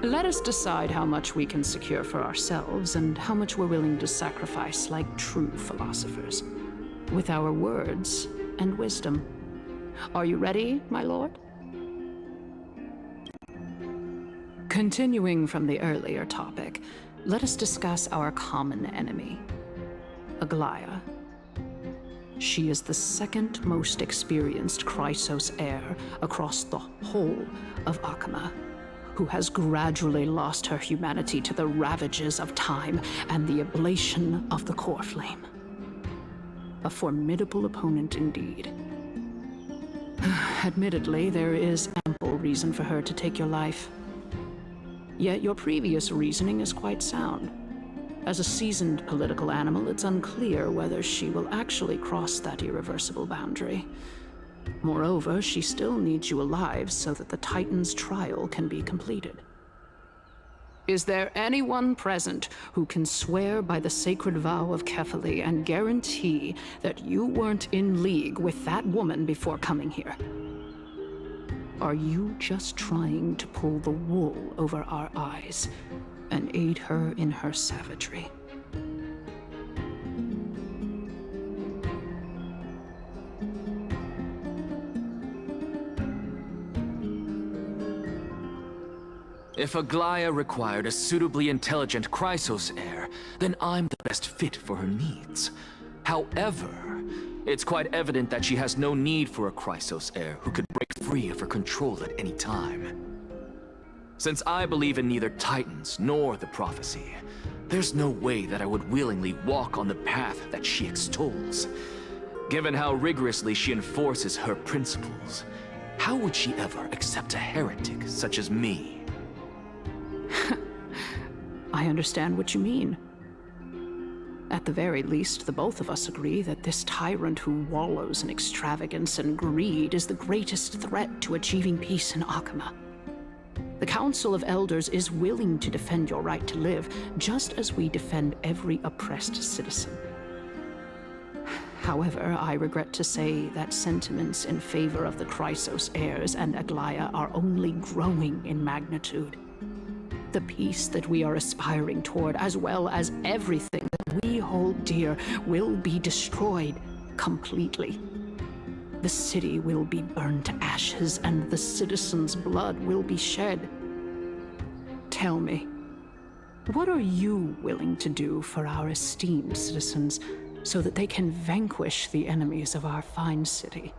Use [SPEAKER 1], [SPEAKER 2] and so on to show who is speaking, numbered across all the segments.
[SPEAKER 1] Let us decide how much we can secure for ourselves and how much we're willing to sacrifice like true philosophers, with our words and wisdom. Are you ready, my lord? Continuing from the earlier topic, let us discuss our common enemy, Aglaia. She is the second most experienced Chrysos heir across the whole of Akama, who has gradually lost her humanity to the ravages of time and the ablation of the core flame. A formidable opponent indeed. Admittedly, there is ample reason for her to take your life. Yet your previous reasoning is quite sound. As a seasoned political animal, it's unclear whether she will actually cross that irreversible boundary. Moreover, she still needs you alive so that the Titan's trial can be completed. Is there anyone present who can swear by the sacred vow of Kefali and guarantee that you weren't in league with that woman before coming here? Are you just trying to pull the wool over our eyes and aid her in her savagery?
[SPEAKER 2] If Aglaia required a suitably intelligent Chrysos heir, then I'm the best fit for her needs. However, it's quite evident that she has no need for a Chrysos heir who could break free of her control at any time. Since I believe in neither Titans nor the prophecy, there's no way that I would willingly walk on the path that she extols. Given how rigorously she enforces her principles, how would she ever accept a heretic such as me?
[SPEAKER 1] I understand what you mean. At the very least, the both of us agree that this tyrant who wallows in extravagance and greed is the greatest threat to achieving peace in Akama. The Council of Elders is willing to defend your right to live, just as we defend every oppressed citizen. However, I regret to say that sentiments in favor of the Chrysos heirs and Aglaia are only growing in magnitude. The peace that we are aspiring toward, as well as everything that we hold dear, will be destroyed completely. The city will be burned to ashes, and the citizens' blood will be shed. Tell me, what are you willing to do for our esteemed citizens so that they can vanquish the enemies of our fine city?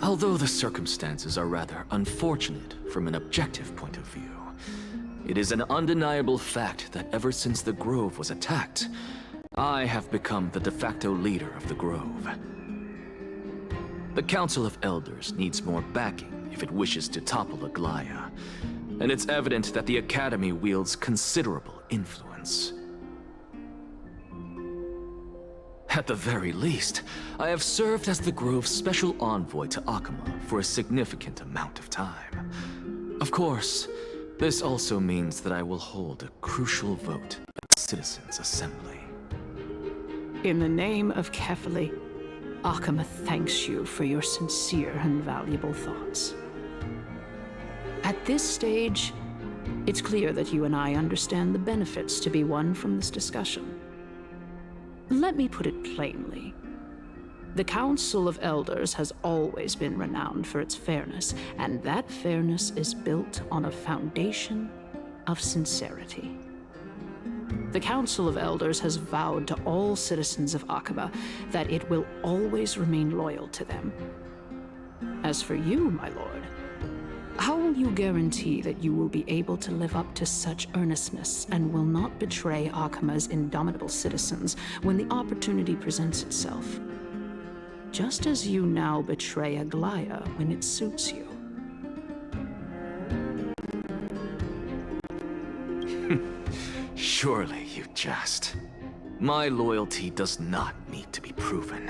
[SPEAKER 2] Although the circumstances are rather unfortunate from an objective point of view, it is an undeniable fact that ever since the Grove was attacked, I have become the de facto leader of the Grove. The Council of Elders needs more backing if it wishes to topple Aglaia, and it's evident that the Academy wields considerable influence. At the very least, I have served as the Grove's special envoy to Akama for a significant amount of time. Of course, this also means that I will hold a crucial vote at the Citizens' Assembly.
[SPEAKER 1] In the name of Kefali, Akama thanks you for your sincere and valuable thoughts. At this stage, it's clear that you and I understand the benefits to be won from this discussion. Let me put it plainly. The Council of Elders has always been renowned for its fairness, and that fairness is built on a foundation of sincerity. The Council of Elders has vowed to all citizens of Akaba that it will always remain loyal to them. As for you, my lord, how will you guarantee that you will be able to live up to such earnestness and will not betray Akama's indomitable citizens when the opportunity presents itself? Just as you now betray Aglaia when it suits you.
[SPEAKER 2] Surely you jest. My loyalty does not need to be proven.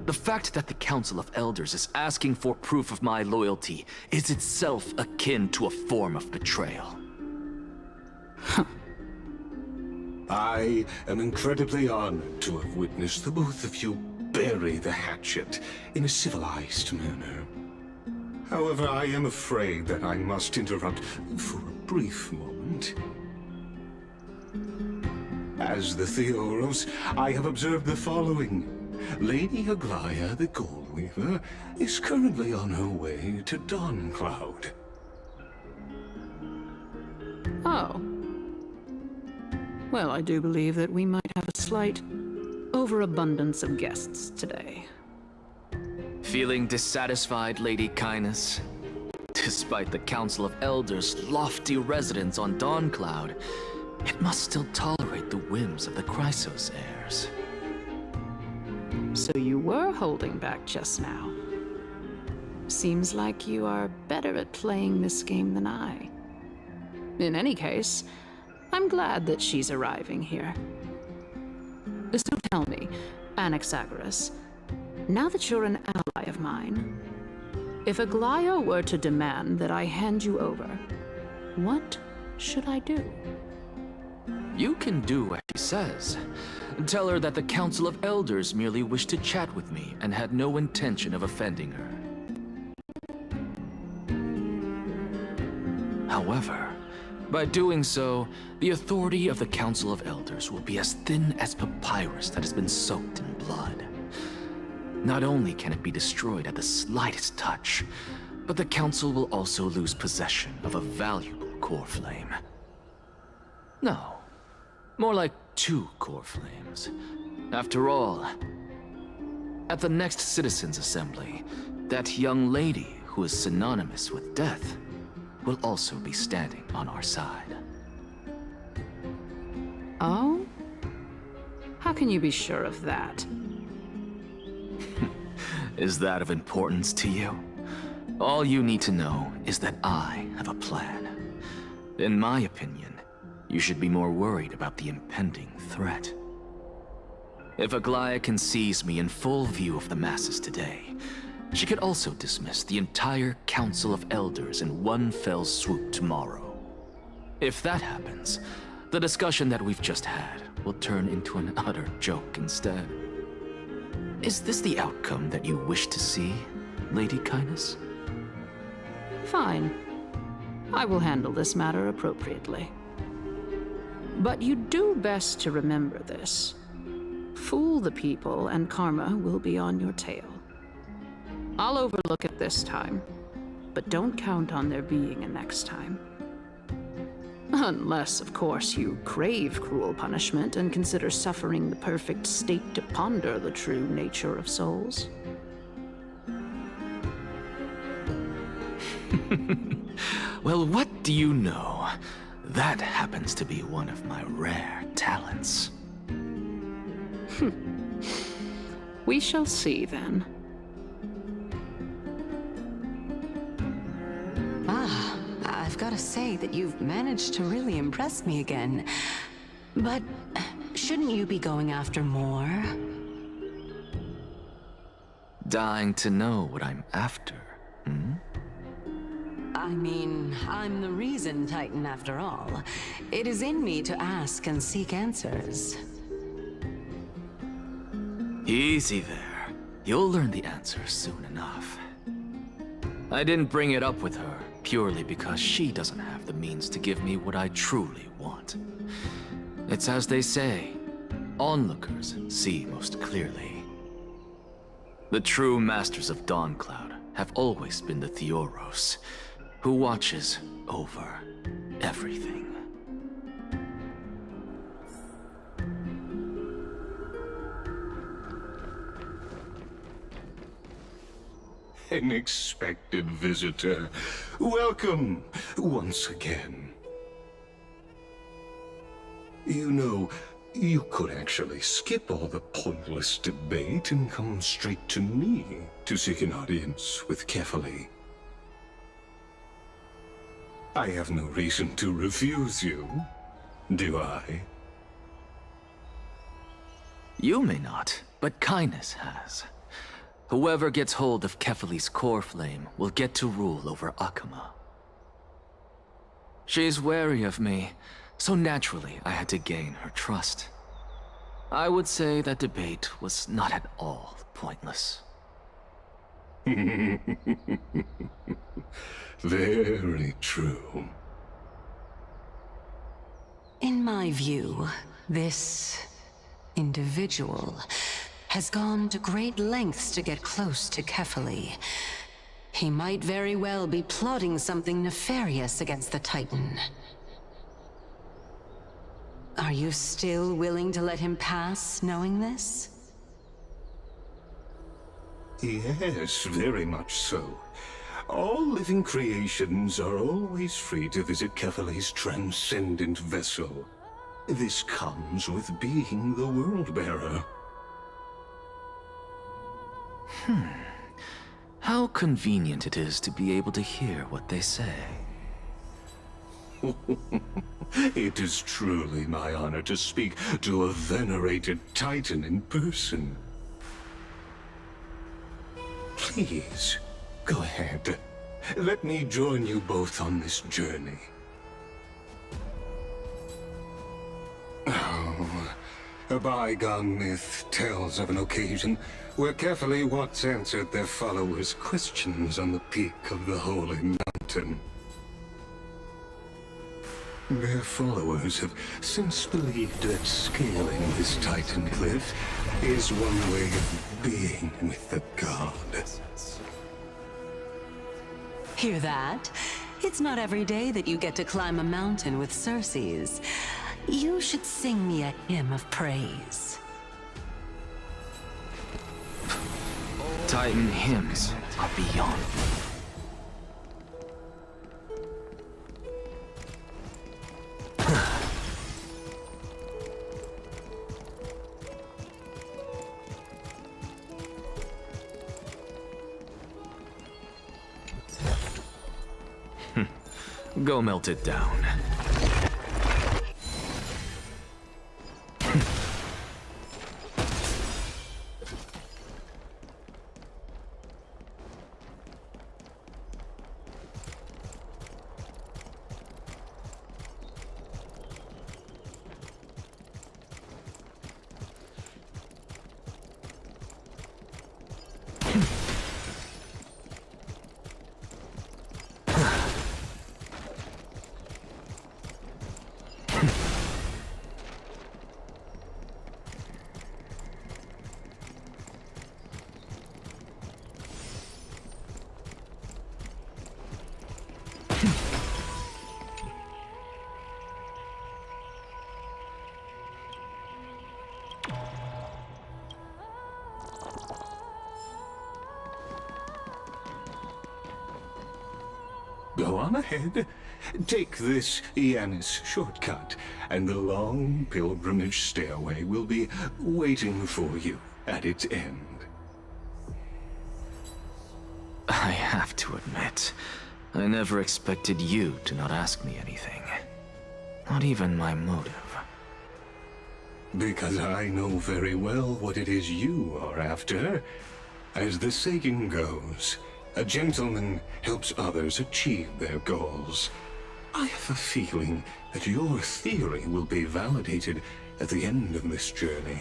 [SPEAKER 2] The fact that the Council of Elders is asking for proof of my loyalty is itself akin to a form of betrayal.
[SPEAKER 3] I am incredibly honored to have witnessed the both of you bury the hatchet in a civilized manner. However, I am afraid that I must interrupt for a brief moment. As the Theoros, I have observed the following. Lady Aglaya, the Goldweaver, is currently on her way to Dawncloud.
[SPEAKER 1] Oh. Well, I do believe that we might have a slight overabundance of guests today.
[SPEAKER 2] Feeling dissatisfied, Lady Kindness? Despite the Council of Elders' lofty residence on Dawncloud, it must still tolerate the whims of the Chrysos heirs.
[SPEAKER 1] So you were holding back just now. Seems like you are better at playing this game than I. In any case, I'm glad that she's arriving here. So tell me, Anaxagoras, now that you're an ally of mine, if Aglaya were to demand that I hand you over, what should I do?
[SPEAKER 2] You can do what she says. Tell her that the Council of Elders merely wished to chat with me and had no intention of offending her. However, by doing so, the authority of the Council of Elders will be as thin as papyrus that has been soaked in blood. Not only can it be destroyed at the slightest touch, but the Council will also lose possession of a valuable core flame. No, more like 2 core flames. After all, at the next Citizens' Assembly, that young lady who is synonymous with death will also be standing on our side.
[SPEAKER 1] Oh? How can you be sure of that?
[SPEAKER 2] Is that of importance to you? All you need to know is that I have a plan. In my opinion, you should be more worried about the impending threat. If Aglaya can seize me in full view of the masses today, she could also dismiss the entire Council of Elders in one fell swoop tomorrow. If that happens, the discussion that we've just had will turn into an utter joke instead. Is this the outcome that you wish to see, Lady Kindness?
[SPEAKER 1] Fine. I will handle this matter appropriately. But you do best to remember this. Fool the people and karma will be on your tail. I'll overlook it this time, but don't count on there being a next time. Unless, of course, you crave cruel punishment and consider suffering the perfect state to ponder the true nature of souls.
[SPEAKER 2] Well, what do you know? That happens to be one of my rare talents.
[SPEAKER 1] We shall see, then.
[SPEAKER 4] I've got to say that you've managed to really impress me again. But shouldn't you be going after more?
[SPEAKER 2] Dying to know what I'm after,
[SPEAKER 4] I mean, I'm the reason Titan after all. It is in me to ask and seek answers.
[SPEAKER 2] Easy there. You'll learn the answer soon enough. I didn't bring it up with her purely because she doesn't have the means to give me what I truly want. It's as they say, onlookers see most clearly. The true masters of Dawncloud have always been the Theoros, who watches over everything.
[SPEAKER 3] An expected visitor. Welcome once again. You know, you could actually skip all the pointless debate and come straight to me to seek an audience with Kefali. I have no reason to refuse you, do I?
[SPEAKER 2] You may not, but Kindness has. Whoever gets hold of Kefali's core flame will get to rule over Akama. She's wary of me, so naturally I had to gain her trust. I would say that debate was not at all pointless.
[SPEAKER 3] Very true.
[SPEAKER 4] In my view, this individual has gone to great lengths to get close to Kefali. He might very well be plotting something nefarious against the Titan. Are you still willing to let him pass, knowing this?
[SPEAKER 3] Yes, very much so. All living creations are always free to visit Kefali's transcendent vessel. This comes with being the World-Bearer.
[SPEAKER 2] How convenient it is to be able to hear what they say.
[SPEAKER 3] It is truly my honor to speak to a venerated Titan in person. Please, go ahead. Let me join you both on this journey. Oh, a bygone myth tells of an occasion where Kefali once answered their followers' questions on the peak of the Holy Mountain. Their followers have since believed that scaling this Titan cliff is one way of being with the god.
[SPEAKER 4] Hear that? It's not every day that you get to climb a mountain with Circes. You should sing me a hymn of praise.
[SPEAKER 2] Titan hymns are beyond. Go melt it down.
[SPEAKER 3] Go on ahead. Take this Yanis shortcut, and the long pilgrimage stairway will be waiting for you at its end.
[SPEAKER 2] I have to admit, I never expected you to not ask me anything. Not even my motive.
[SPEAKER 3] Because I know very well what it is you are after. As the saying goes, a gentleman helps others achieve their goals. I have a feeling that your theory will be validated at the end of this journey.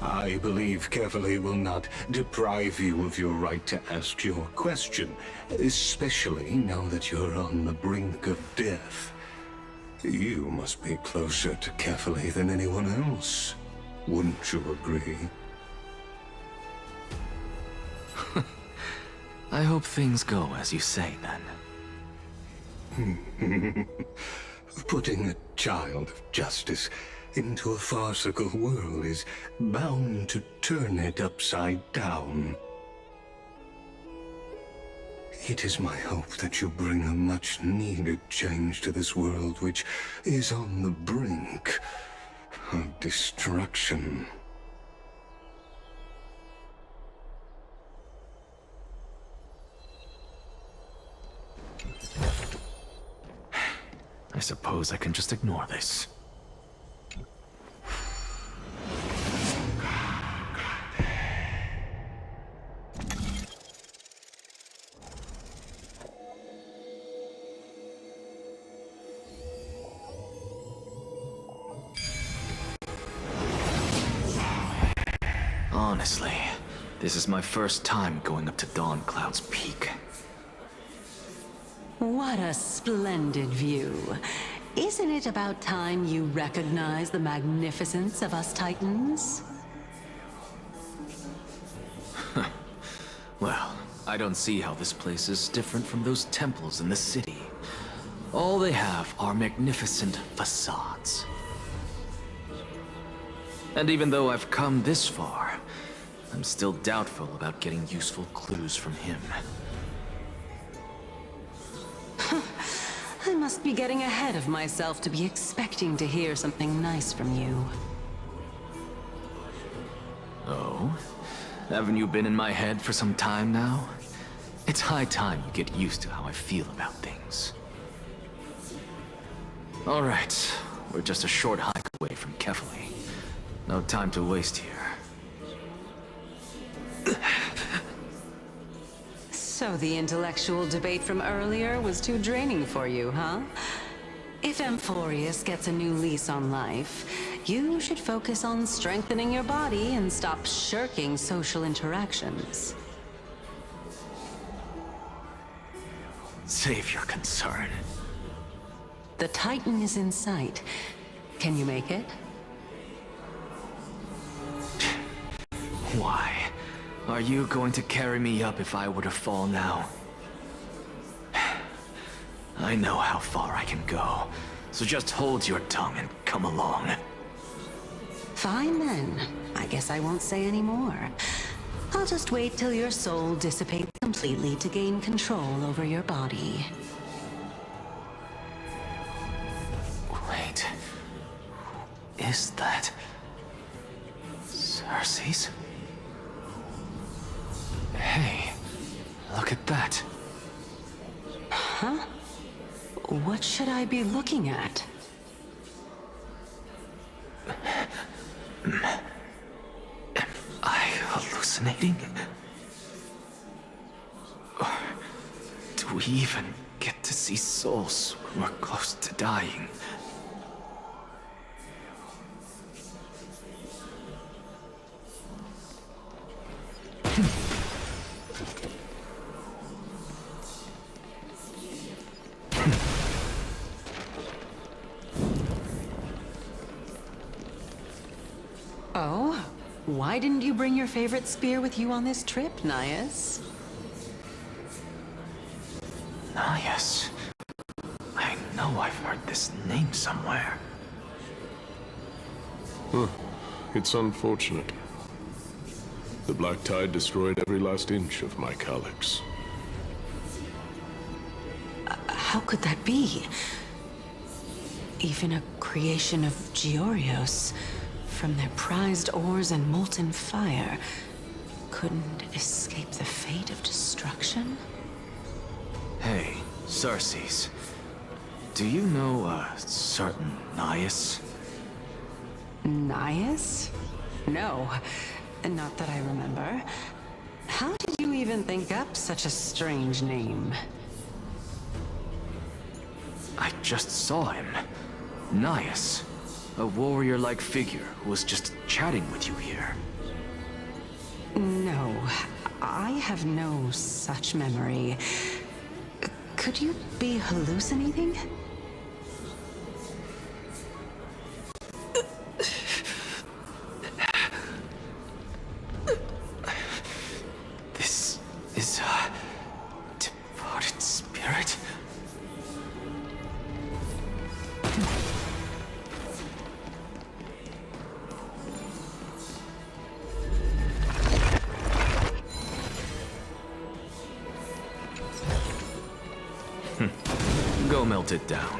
[SPEAKER 3] I believe Kefali will not deprive you of your right to ask your question, especially now that you're on the brink of death. You must be closer to Kefali than anyone else. Wouldn't you agree?
[SPEAKER 2] I hope things go as you say, then.
[SPEAKER 3] Putting a child of justice into a farcical world is bound to turn it upside down. It is my hope that you bring a much-needed change to this world which is on the brink of destruction.
[SPEAKER 2] I suppose I can just ignore this. Honestly, this is my first time going up to Dawn Cloud's peak.
[SPEAKER 4] What a splendid view. Isn't it about time you recognize the magnificence of us Titans?
[SPEAKER 2] Well, I don't see how this place is different from those temples in the city. All they have are magnificent facades. And even though I've come this far, I'm still doubtful about getting useful clues from him.
[SPEAKER 4] I must be getting ahead of myself to be expecting to hear something nice from you.
[SPEAKER 2] Oh? Haven't you been in my head for some time now? It's high time you get used to how I feel about things. Alright, we're just a short hike away from Kefali. No time to waste here.
[SPEAKER 4] So the intellectual debate from earlier was too draining for you, huh? If Amphorius gets a new lease on life, you should focus on strengthening your body and stop shirking social interactions.
[SPEAKER 2] Save your concern.
[SPEAKER 4] The Titan is in sight. Can you make it?
[SPEAKER 2] Why? Are you going to carry me up if I were to fall now? I know how far I can go, so just hold your tongue and come along.
[SPEAKER 4] Fine then. I guess I won't say any more. I'll just wait till your soul dissipates completely to gain control over your body.
[SPEAKER 2] Wait. Who is that? Cersei's? Hey, look at that.
[SPEAKER 4] Huh? What should I be looking at?
[SPEAKER 2] Am I hallucinating? Or do we even get to see souls when we're close to dying?
[SPEAKER 4] Oh? Why didn't you bring your favorite spear with you on this trip, Nias?
[SPEAKER 2] Nias. I know I've heard this name somewhere.
[SPEAKER 5] It's unfortunate. The Black Tide destroyed every last inch of my calyx.
[SPEAKER 4] How could that be? Even a creation of Georios, from their prized ores and molten fire, couldn't escape the fate of destruction?
[SPEAKER 2] Hey, Cersei's. Do you know a certain Nias?
[SPEAKER 4] Nias? No, not that I remember. How did you even think up such a strange name?
[SPEAKER 2] I just saw him. Nias. A warrior-like figure who was just chatting with you here.
[SPEAKER 4] No, I have no such memory. Could you be hallucinating?
[SPEAKER 2] This is a departed spirit? Go melt it down.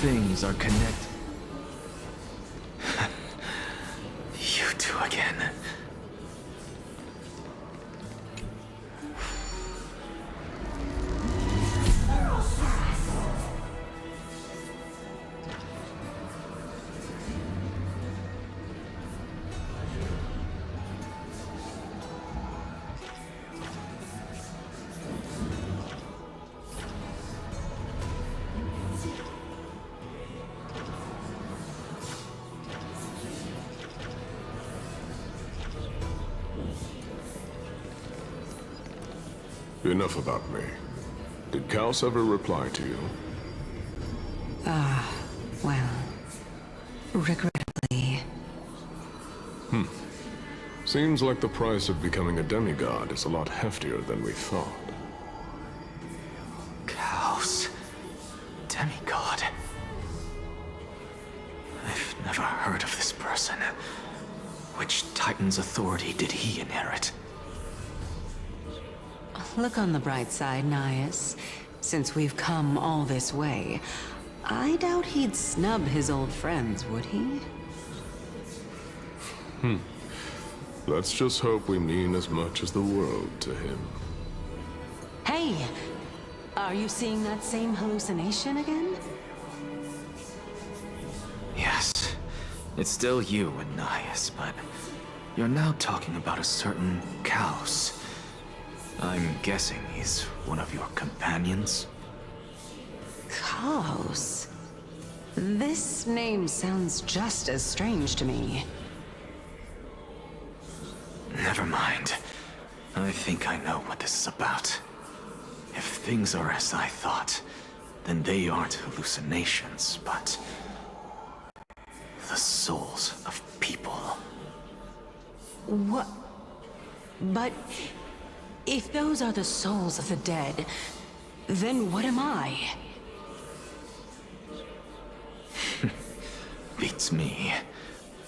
[SPEAKER 2] things are connected. You two again.
[SPEAKER 5] Enough about me. Did Kaos ever reply to you?
[SPEAKER 4] Well, regrettably.
[SPEAKER 5] Seems like the price of becoming a demigod is a lot heftier than we thought.
[SPEAKER 2] Kaos. Demigod. I've never heard of this person. Which Titan's authority did he inherit?
[SPEAKER 4] Look on the bright side, Nias. Since we've come all this way, I doubt he'd snub his old friends, would he?
[SPEAKER 5] Let's just hope we mean as much as the world to him.
[SPEAKER 4] Hey! Are you seeing that same hallucination again?
[SPEAKER 2] Yes. It's still you and Nias, but you're now talking about a certain Kaos. I'm guessing he's one of your companions?
[SPEAKER 4] Kaos? This name sounds just as strange to me.
[SPEAKER 2] Never mind. I think I know what this is about. If things are as I thought, then they aren't hallucinations, but the souls of people.
[SPEAKER 4] What? But if those are the souls of the dead, then what am I?
[SPEAKER 2] Beats me.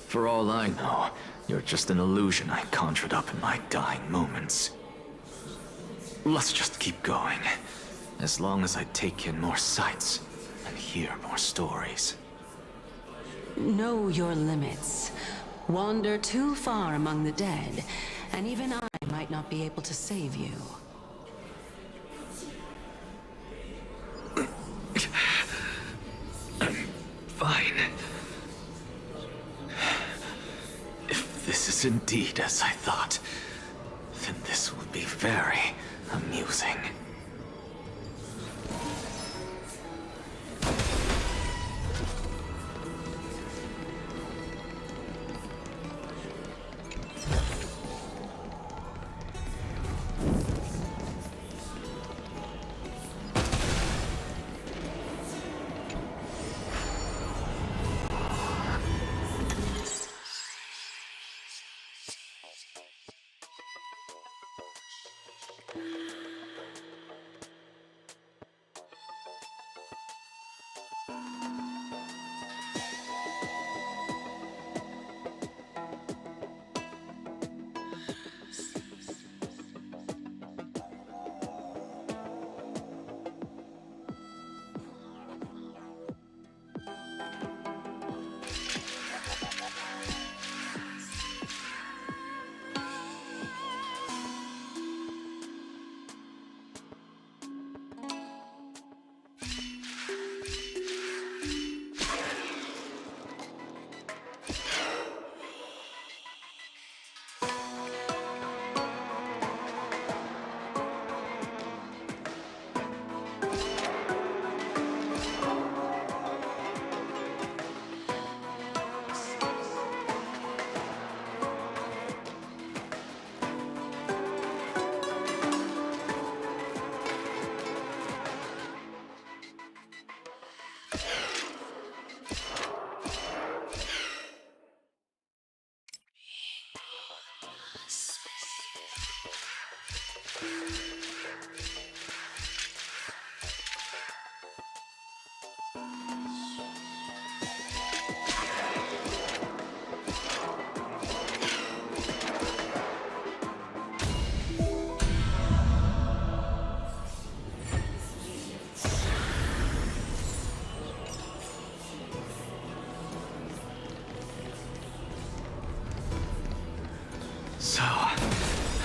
[SPEAKER 2] For all I know, you're just an illusion I conjured up in my dying moments. Let's just keep going. As long as I take in more sights and hear more stories.
[SPEAKER 4] Know your limits. Wander too far among the dead, and even I might not be able to save you.
[SPEAKER 2] I'm fine. If this is indeed as I thought, then this will be very amusing.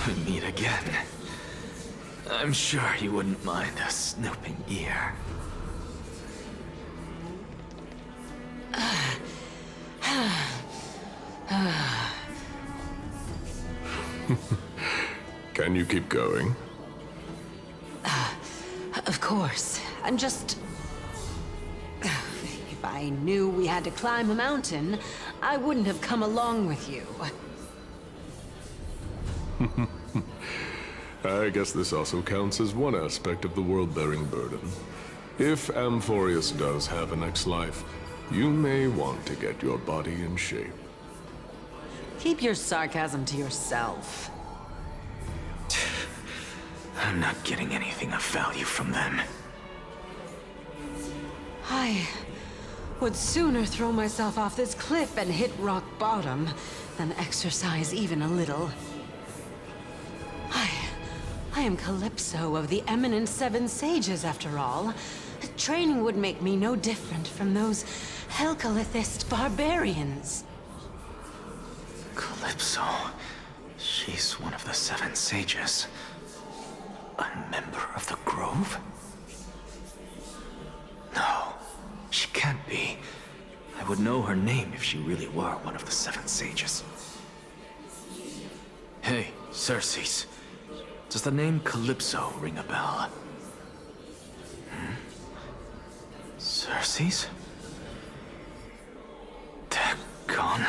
[SPEAKER 2] we meet again. I'm sure you wouldn't mind a snooping ear.
[SPEAKER 5] Can you keep going?
[SPEAKER 4] Of course. I'm just... If I knew we had to climb a mountain, I wouldn't have come along with you.
[SPEAKER 5] I guess this also counts as one aspect of the world-bearing burden. If Amphorius does have a next life, you may want to get your body in shape.
[SPEAKER 4] Keep your sarcasm to yourself.
[SPEAKER 2] I'm not getting anything of value from them.
[SPEAKER 4] I would sooner throw myself off this cliff and hit rock bottom than exercise even a little. I am Calypso of the eminent Seven Sages, after all. Training would make me no different from those Helcalithist barbarians.
[SPEAKER 2] Calypso. She's one of the Seven Sages. A member of the Grove? No, she can't be. I would know her name if she really were one of the Seven Sages. Hey, Circes. Does the name Calypso ring a bell? Circes? They're gone.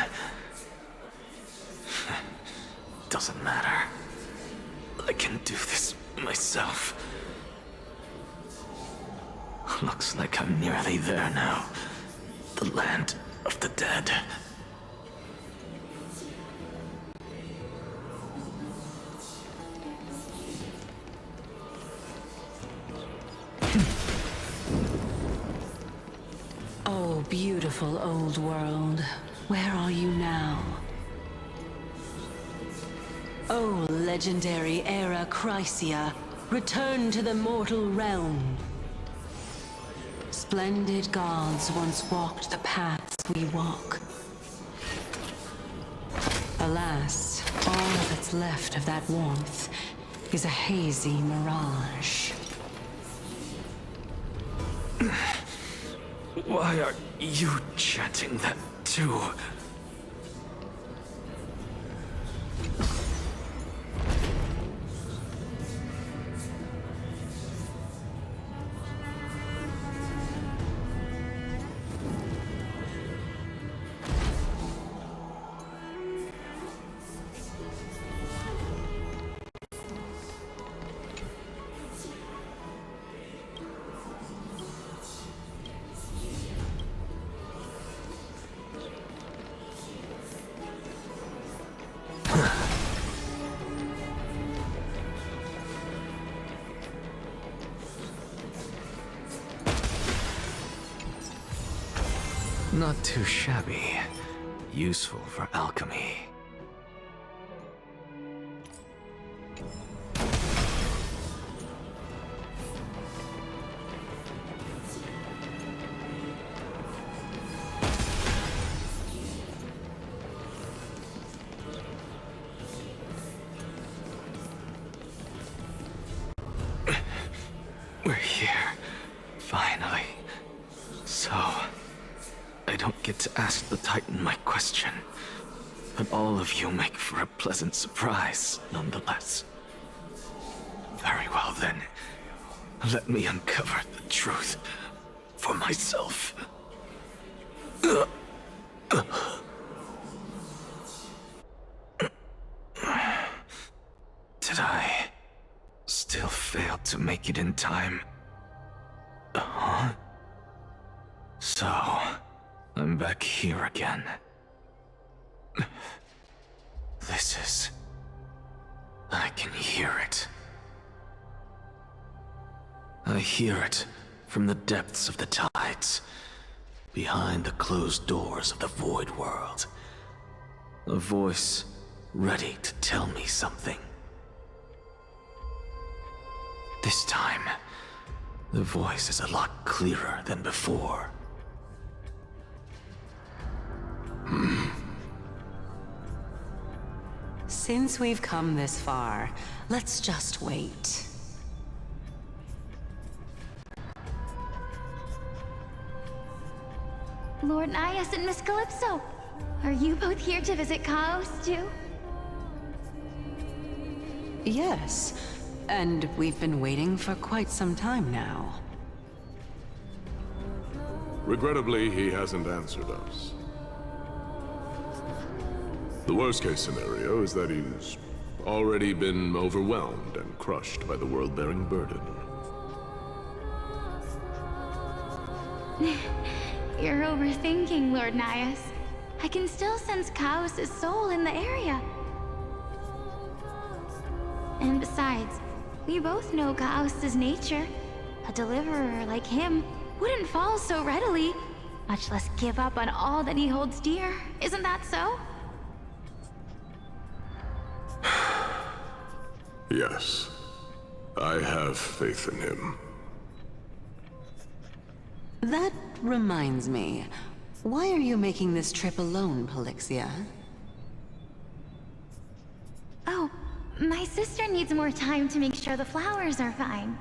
[SPEAKER 2] Doesn't matter. I can do this myself. Looks like I'm nearly there now. The land of the dead.
[SPEAKER 4] Oh, beautiful old world. Where are you now? Oh, legendary era Chrysia, return to the mortal realm. Splendid gods once walked the paths we walk. Alas, all that's left of that warmth is a hazy mirage.
[SPEAKER 2] Why are you chanting that too? Not too shabby. Useful for alchemy. We're here. Finally. So... I don't get to ask the Titan my question, but all of you make for a pleasant surprise, nonetheless. Very well then, let me uncover the truth for myself. Did I still fail to make it in time? So... I'm back here again. This is... I can hear it. I hear it from the depths of the tides, behind the closed doors of the void world. A voice ready to tell me something. This time, the voice is a lot clearer than before.
[SPEAKER 4] Since we've come this far, let's just wait.
[SPEAKER 6] Lord Nias and Miss Calypso, are you both here to visit Chaos too?
[SPEAKER 4] Yes, and we've been waiting for quite some time now.
[SPEAKER 5] Regrettably, he hasn't answered us. The worst-case scenario is that he's already been overwhelmed and crushed by the world-bearing burden.
[SPEAKER 6] You're overthinking, Lord Nias. I can still sense Chaos' soul in the area. And besides, we both know Chaos' nature. A deliverer like him wouldn't fall so readily, much less give up on all that he holds dear. Isn't that so?
[SPEAKER 5] Yes, I have faith in him.
[SPEAKER 4] That reminds me. Why are you making this trip alone, Polixia?
[SPEAKER 6] Oh, my sister needs more time to make sure the flowers are fine.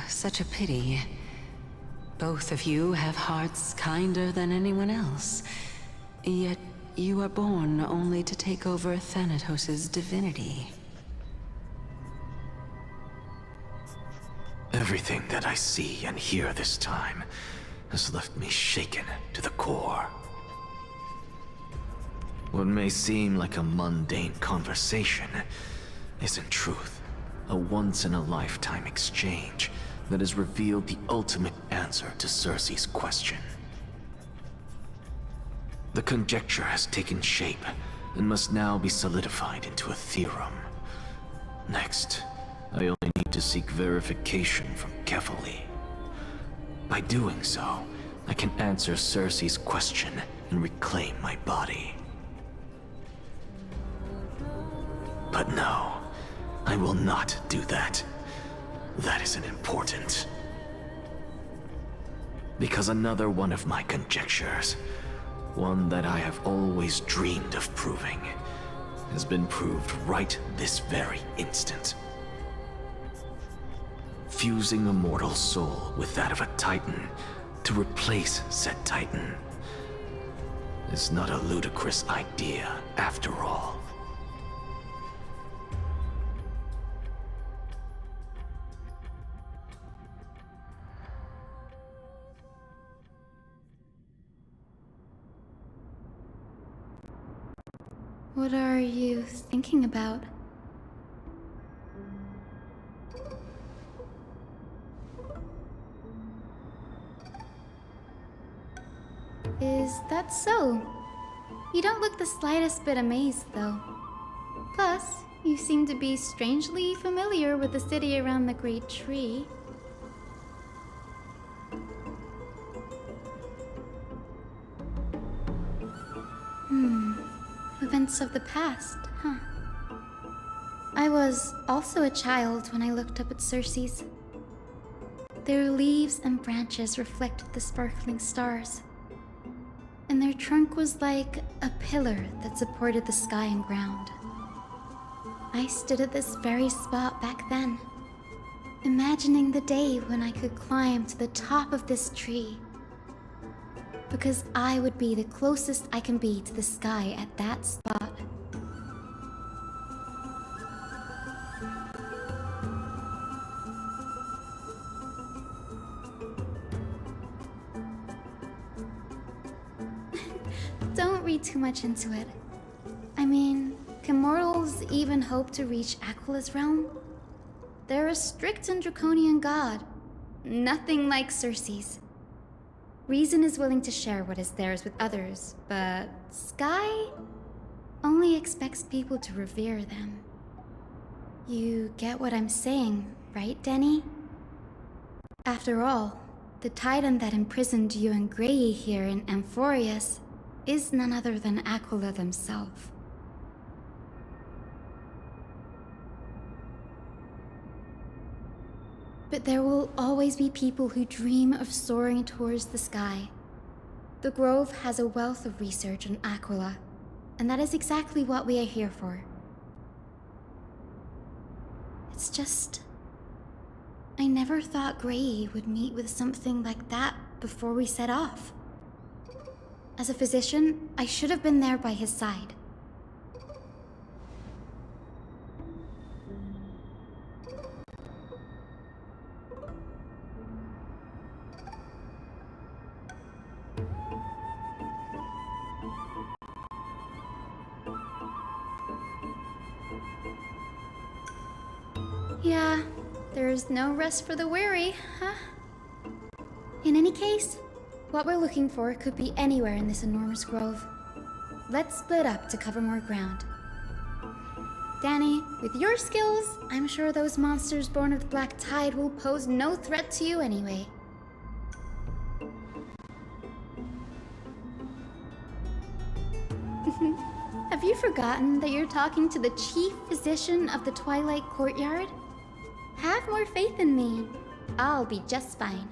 [SPEAKER 4] Such a pity. Both of you have hearts kinder than anyone else. Yet you are born only to take over Thanatos' divinity.
[SPEAKER 2] Everything that I see and hear this time has left me shaken to the core. What may seem like a mundane conversation is in truth a once-in-a-lifetime exchange that has revealed the ultimate answer to Circe's question. The conjecture has taken shape and must now be solidified into a theorem. Next, I only need to seek verification from Kefali. By doing so, I can answer Circe's question and reclaim my body. But no, I will not do that. That isn't important. Because another one of my conjectures, one that I have always dreamed of proving, has been proved right this very instant. Fusing a mortal soul with that of a Titan to replace said Titan is not a ludicrous idea after all.
[SPEAKER 6] What are you thinking about? Is that so? You don't look the slightest bit amazed, though. Plus, you seem to be strangely familiar with the city around the Great Tree. Events of the past, huh? I was also a child when I looked up at Circe's. Their leaves and branches reflected the sparkling stars, and their trunk was like a pillar that supported the sky and ground. I stood at this very spot back then, imagining the day when I could climb to the top of this tree, because I would be the closest I can be to the sky at that spot. Don't read too much into it. I mean, can mortals even hope to reach Aquila's realm? They're a strict and draconian god. Nothing like Circe's. Reason is willing to share what is theirs with others, but Sky only expects people to revere them. You get what I'm saying, right, Denny? After all, the Titan that imprisoned you and Grey here in Amphorius is none other than Aquila themselves. But there will always be people who dream of soaring towards the sky, The Grove has a wealth of research on Aquila, and that is exactly what we are here for. It's just... I never thought Gray would meet with something like that before we set off. As a physician, I should have been there by his side. Yeah, there's no rest for the weary, huh? In any case, what we're looking for could be anywhere in this enormous grove. Let's split up to cover more ground. Danny, with your skills, I'm sure those monsters born of the Black Tide will pose no threat to you anyway. Have you forgotten that you're talking to the chief physician of the Twilight Courtyard? Have more faith in me. I'll be just fine.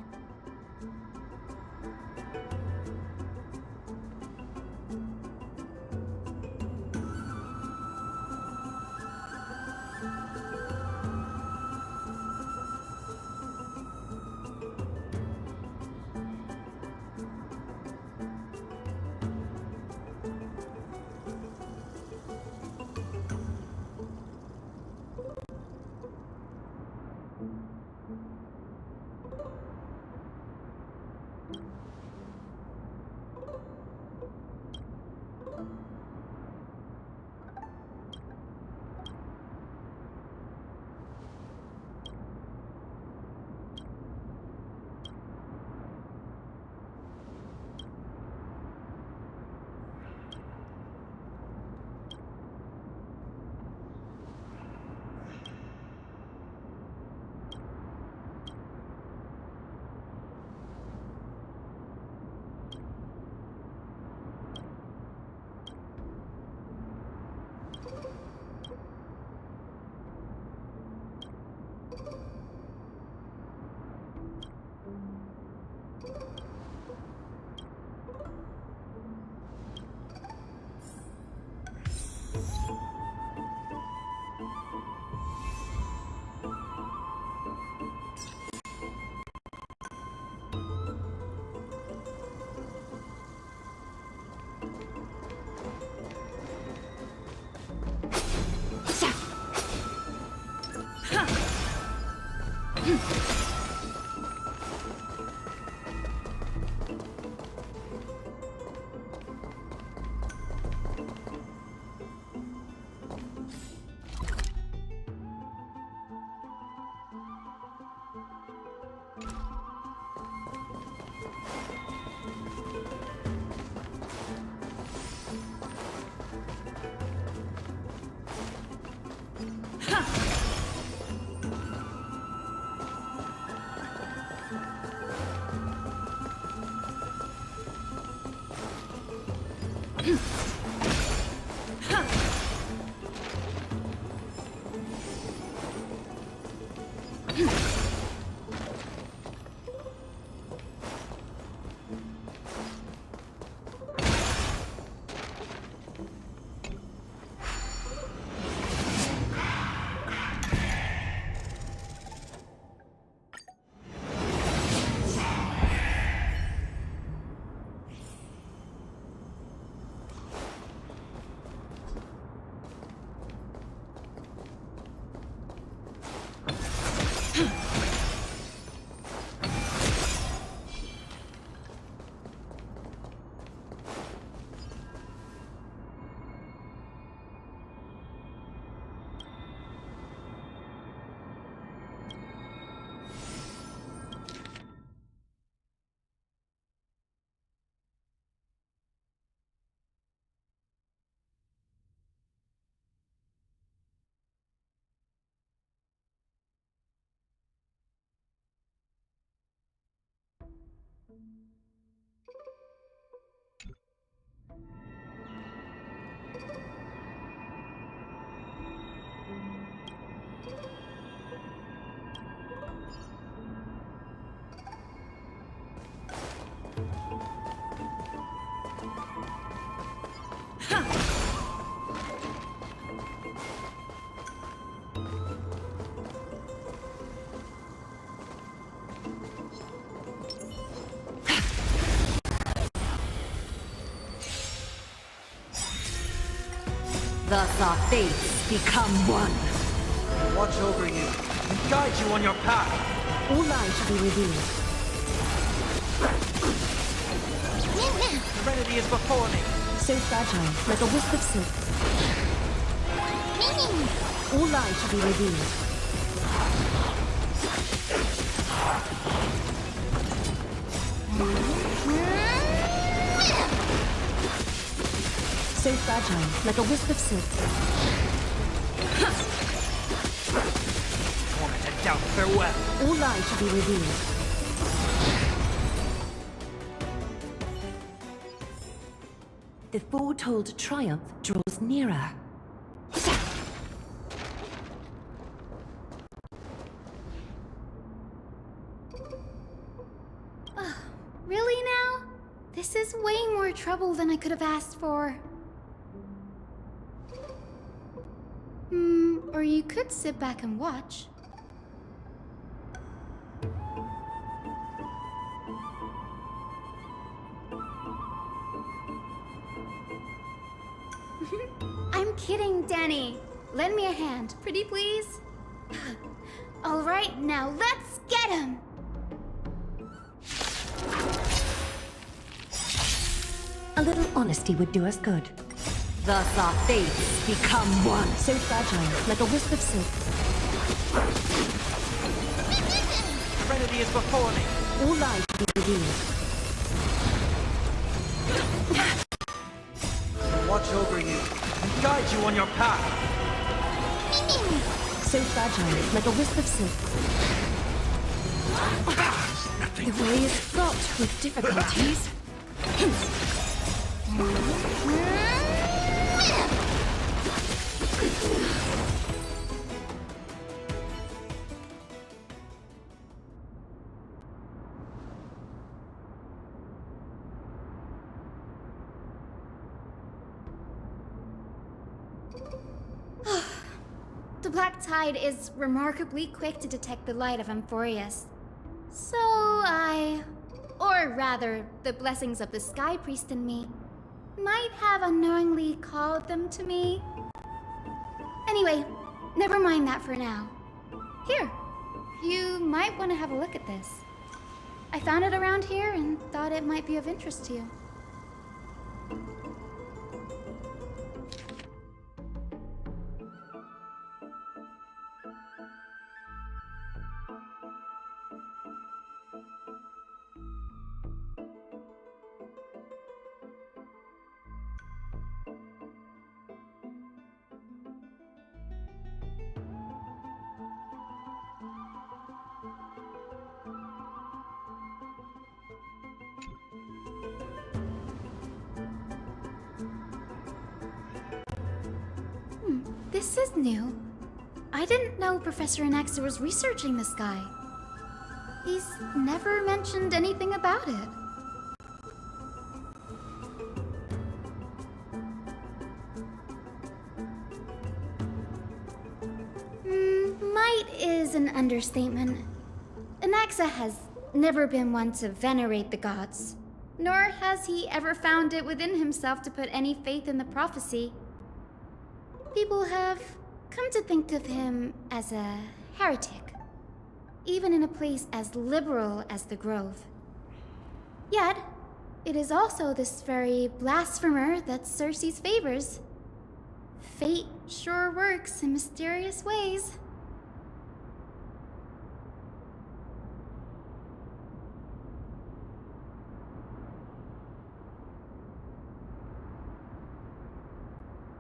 [SPEAKER 7] Thus our fates become one.
[SPEAKER 8] Watch over you and guide you on your path.
[SPEAKER 7] All light to be revealed.
[SPEAKER 8] Serenity is before me.
[SPEAKER 7] So fragile, like a wisp of silk. All light to be revealed. So fragile, like a wisp of silk.
[SPEAKER 8] Torment and doubt, farewell.
[SPEAKER 7] All light to be revealed. The foretold triumph draws nearer.
[SPEAKER 6] Really now? This is way more trouble than I could have asked for. Or you could sit back and watch. I'm kidding, Danny. Lend me a hand, pretty please. All right, now let's get him!
[SPEAKER 7] A little honesty would do us good. Thus our fates become one. So fragile, like a wisp of silk.
[SPEAKER 8] Serenity is before me.
[SPEAKER 7] All light to be revealed.
[SPEAKER 8] Watch over you and guide you on your path.
[SPEAKER 7] So fragile, like a wisp of silk. The way is fraught with difficulties.
[SPEAKER 6] The Black Tide is remarkably quick to detect the light of Amphorius. So or rather, the blessings of the Sky Priest in me, might have unknowingly called them to me. Anyway, never mind that for now. Here, you might want to have a look at this. I found it around here and thought it might be of interest to you. This is new. I didn't know Professor Anaxa was researching the sky. He's never mentioned anything about it. Might is an understatement. Anaxa has never been one to venerate the gods, nor has he ever found it within himself to put any faith in the prophecy. People have come to think of him as a heretic, even in a place as liberal as the Grove. Yet, it is also this very blasphemer that Cersei's favors. Fate sure works in mysterious ways.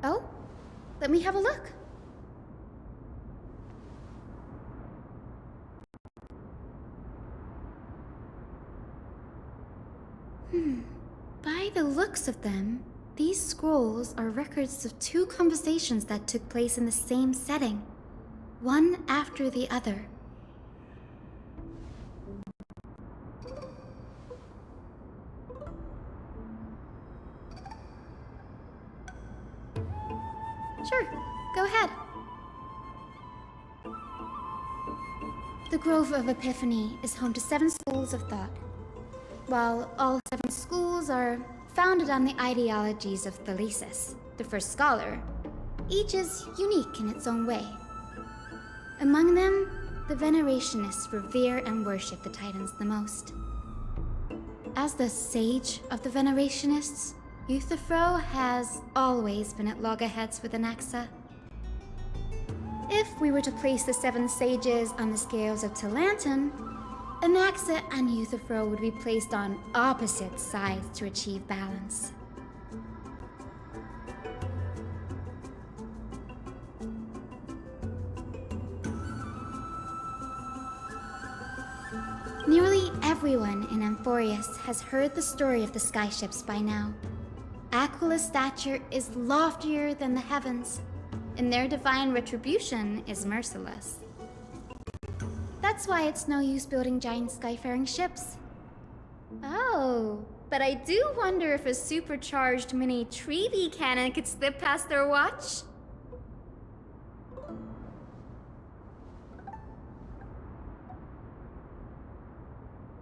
[SPEAKER 6] Oh? Let me have a look. By the looks of them, these scrolls are records of two conversations that took place in the same setting, one after the other. Sure, go ahead. The Grove of Epiphany is home to 7 schools of thought. While all 7 schools are founded on the ideologies of Thalesis, the first scholar, each is unique in its own way. Among them, the Venerationists revere and worship the Titans the most. As the sage of the Venerationists, Euthyphro has always been at loggerheads with Anaxa. If we were to place the 7 sages on the scales of Talanton, Anaxa and Euthyphro would be placed on opposite sides to achieve balance. Nearly everyone in Amphorius has heard the story of the skyships by now. Aquila's stature is loftier than the heavens, and their divine retribution is merciless. That's why it's no use building giant skyfaring ships. Oh, but I do wonder if a supercharged mini Trevi cannon could slip past their watch.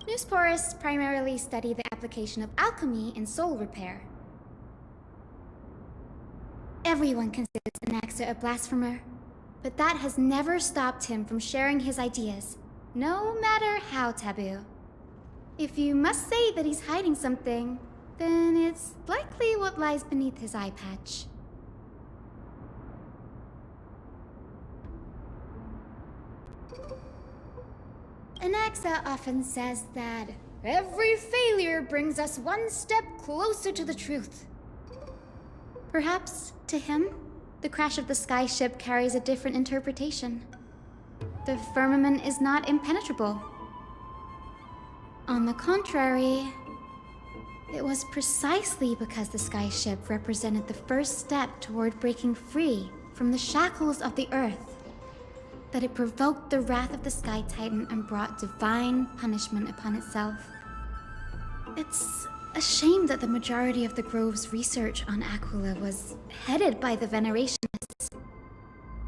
[SPEAKER 6] Newsporists primarily study the application of alchemy in soul repair. Everyone considers Anaxa a blasphemer, but that has never stopped him from sharing his ideas, no matter how taboo. If you must say that he's hiding something, then it's likely what lies beneath his eye patch. Anaxa often says that every failure brings us one step closer to the truth. Perhaps, to him, the crash of the skyship carries a different interpretation. The firmament is not impenetrable. On the contrary, it was precisely because the skyship represented the first step toward breaking free from the shackles of the earth that it provoked the wrath of the Sky Titan and brought divine punishment upon itself. It's a shame that the majority of the Grove's research on Aquila was headed by the Venerationists,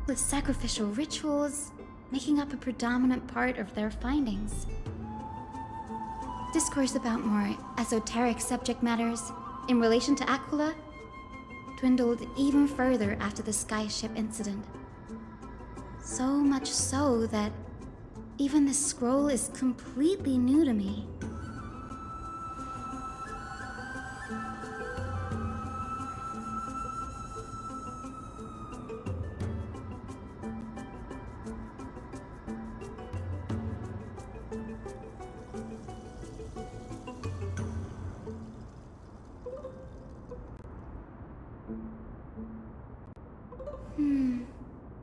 [SPEAKER 6] with sacrificial rituals making up a predominant part of their findings. Discourse about more esoteric subject matters in relation to Aquila dwindled even further after the skyship incident. So much so that even the scroll is completely new to me.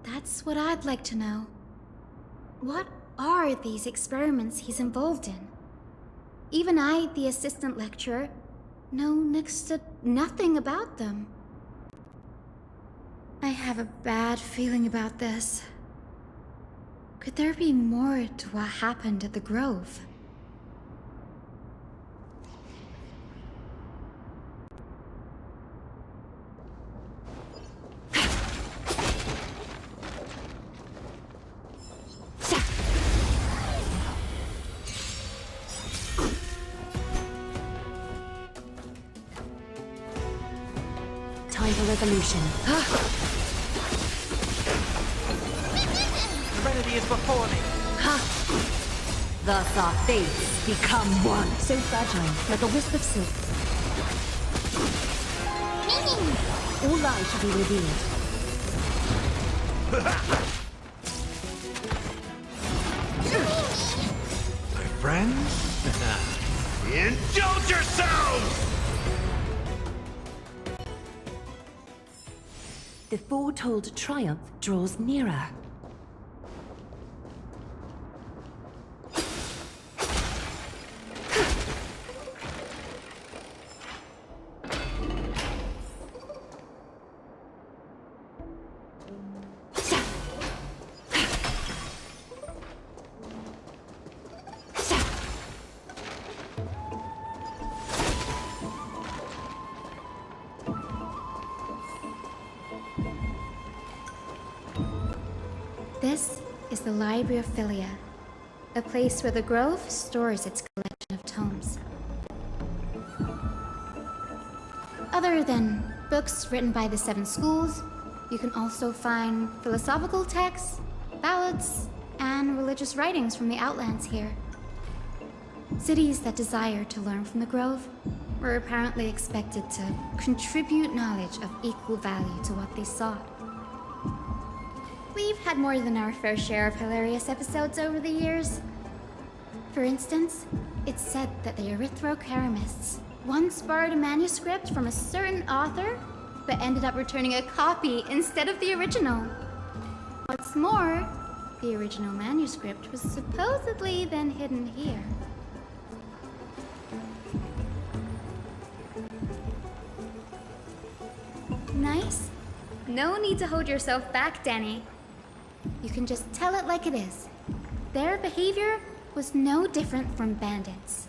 [SPEAKER 6] That's what I'd like to know. What are these experiments he's involved in? Even I, the assistant lecturer, know next to nothing about them. I have a bad feeling about this. Could there be more to what happened at the Grove?
[SPEAKER 7] Time for resolution.
[SPEAKER 8] Serenity is before me.
[SPEAKER 7] Thus our fates become one. So fragile, like a wisp of silk. All lies shall be revealed.
[SPEAKER 8] My friends, indulge yourselves!
[SPEAKER 7] The foretold triumph draws nearer.
[SPEAKER 6] This is the Library of Philia, a place where the Grove stores its collection of tomes. Other than books written by the 7 schools, you can also find philosophical texts, ballads, and religious writings from the Outlands here. Cities that desire to learn from the Grove were apparently expected to contribute knowledge of equal value to what they sought. We've had more than our fair share of hilarious episodes over the years. For instance, it's said that the Erythrocheramists once borrowed a manuscript from a certain author, but ended up returning a copy instead of the original. What's more, the original manuscript was supposedly then hidden here. Nice? No need to hold yourself back, Danny. You can just tell it like it is. Their behavior was no different from bandits.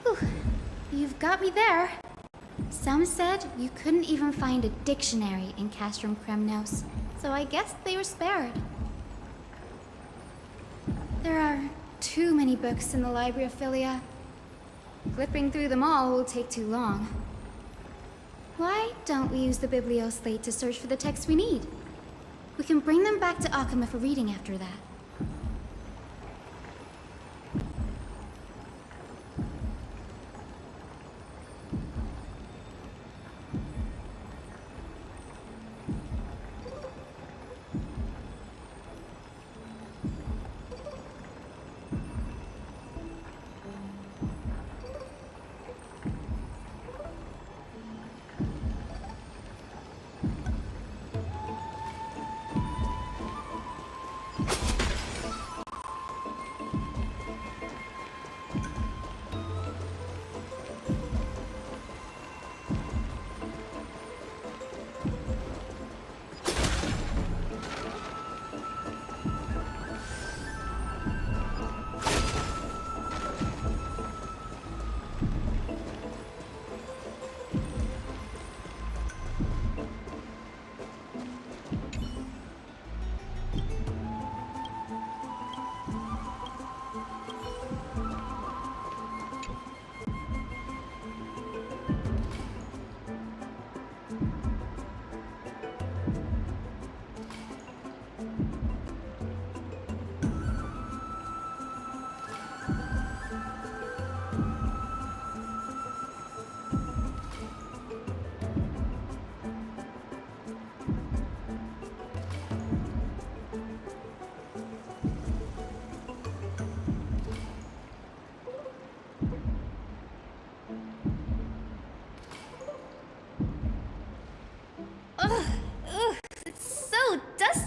[SPEAKER 6] Whew. You've got me there. Some said you couldn't even find a dictionary in Castrum Kremnos, so I guess they were spared. There are too many books in the Library of Philia. Flipping through them all will take too long. Why don't we use the Biblioslate to search for the texts we need? We can bring them back to Akama for reading after that.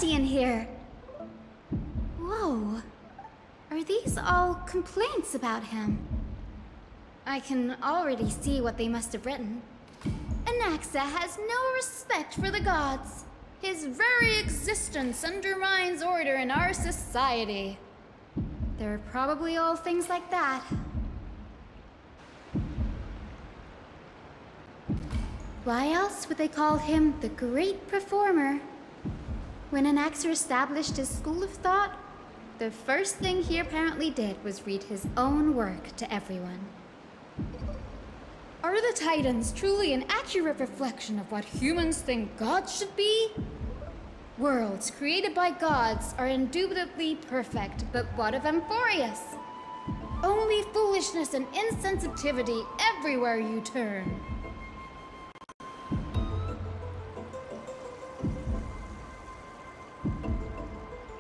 [SPEAKER 6] In here. Whoa. Are these all complaints about him? I can already see what they must have written. Anaxa has no respect for the gods. His very existence undermines order in our society. They're probably all things like that. Why else would they call him the Great Performer? When Anaxer established his school of thought, the first thing he apparently did was read his own work to everyone. Are the Titans truly an accurate reflection of what humans think gods should be? Worlds created by gods are indubitably perfect, but what of Amphorius? Only foolishness and insensitivity everywhere you turn.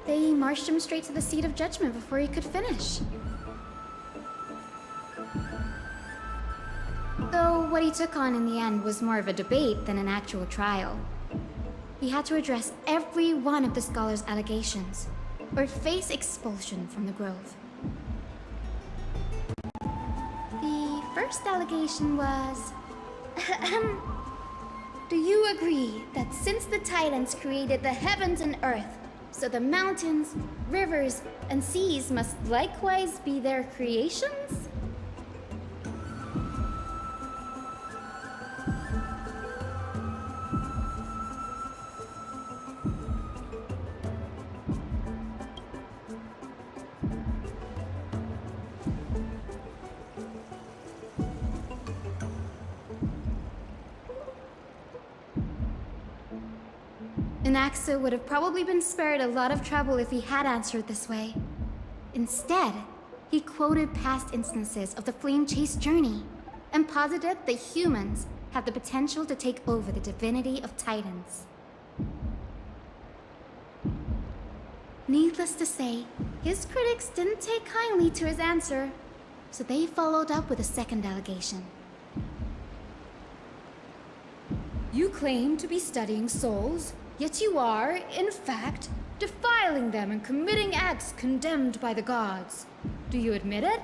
[SPEAKER 6] They marched him straight to the seat of judgment before he could finish. Though what he took on in the end was more of a debate than an actual trial. He had to address every one of the scholars' allegations, or face expulsion from the Grove. The first allegation was... Do you agree that since the Titans created the heavens and earth, so the mountains, rivers, and seas must likewise be their creations? Anaxa would have probably been spared a lot of trouble if he had answered this way. Instead, he quoted past instances of the Flame Chase journey and posited that humans have the potential to take over the divinity of Titans. Needless to say, his critics didn't take kindly to his answer, so they followed up with a second allegation. You claim to be studying souls, yet you are, in fact, defiling them and committing acts condemned by the gods. Do you admit it?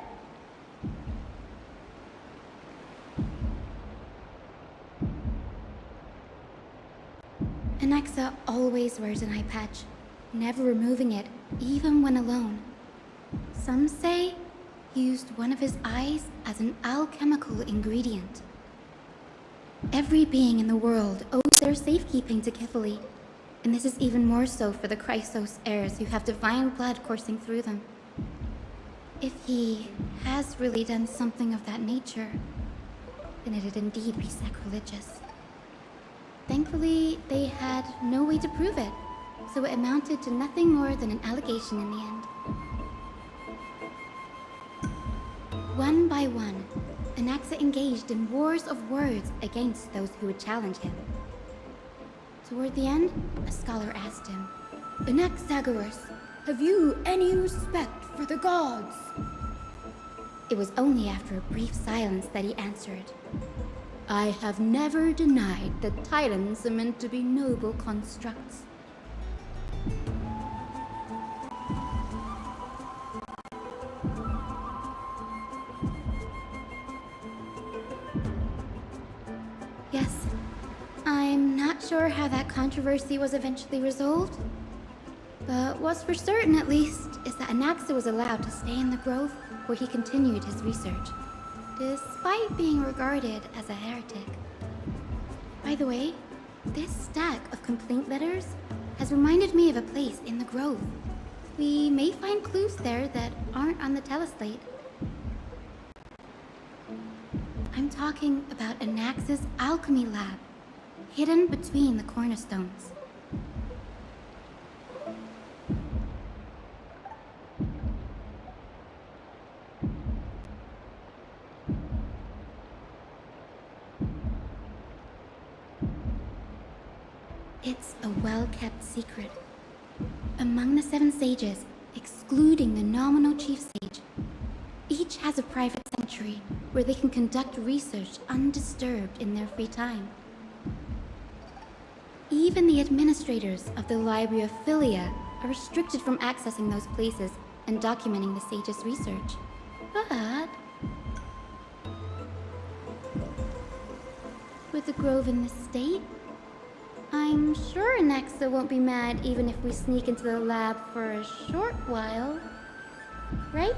[SPEAKER 6] Anaxa always wears an eye patch, never removing it, even when alone. Some say he used one of his eyes as an alchemical ingredient. Every being in the world owes their safekeeping to Kefali, and this is even more so for the Chrysos heirs who have divine blood coursing through them. If he has really done something of that nature, then it'd indeed be sacrilegious. Thankfully, they had no way to prove it, so it amounted to nothing more than an allegation in the end. One by one, Anaxa engaged in wars of words against those who would challenge him. Toward the end, a scholar asked him, Anaxagoras, have you any respect for the gods? It was only after a brief silence that he answered, I have never denied that Titans are meant to be noble constructs. Yes, I'm not sure how that controversy was eventually resolved, but what's for certain at least is that Anaxa was allowed to stay in the grove where he continued his research, despite being regarded as a heretic. By the way, this stack of complaint letters has reminded me of a place in the grove. We may find clues there that aren't on the teleslate. I'm talking about Anaxa's alchemy lab, hidden between the cornerstones. It's a well-kept secret. Among the 7 sages, excluding the nominal chief sage, each has a private sanctuary where they can conduct research undisturbed in their free time. Even the administrators of the Library of Philia are restricted from accessing those places and documenting the sage's research. But with the grove in this state, I'm sure Anaxa won't be mad even if we sneak into the lab for a short while, right?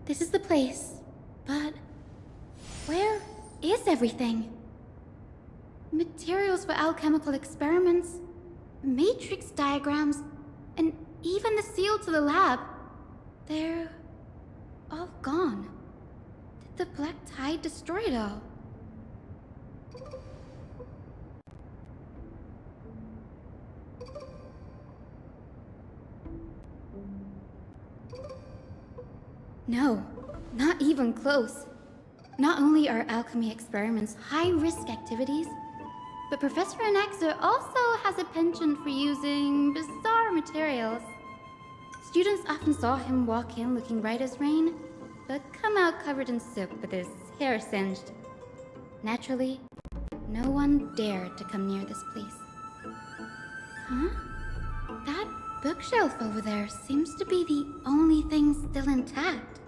[SPEAKER 6] This is the place, but where is everything? Materials for alchemical experiments, matrix diagrams, and even the seal to the lab. They're all gone. Did the Black Tide destroy it all? No, not even close. Not only are alchemy experiments high-risk activities, but Professor Anaxa also has a penchant for using bizarre materials. Students often saw him walk in looking bright as rain, but come out covered in soot with his hair singed. Naturally, no one dared to come near this place. Huh? That bookshelf over there seems to be the only thing still intact.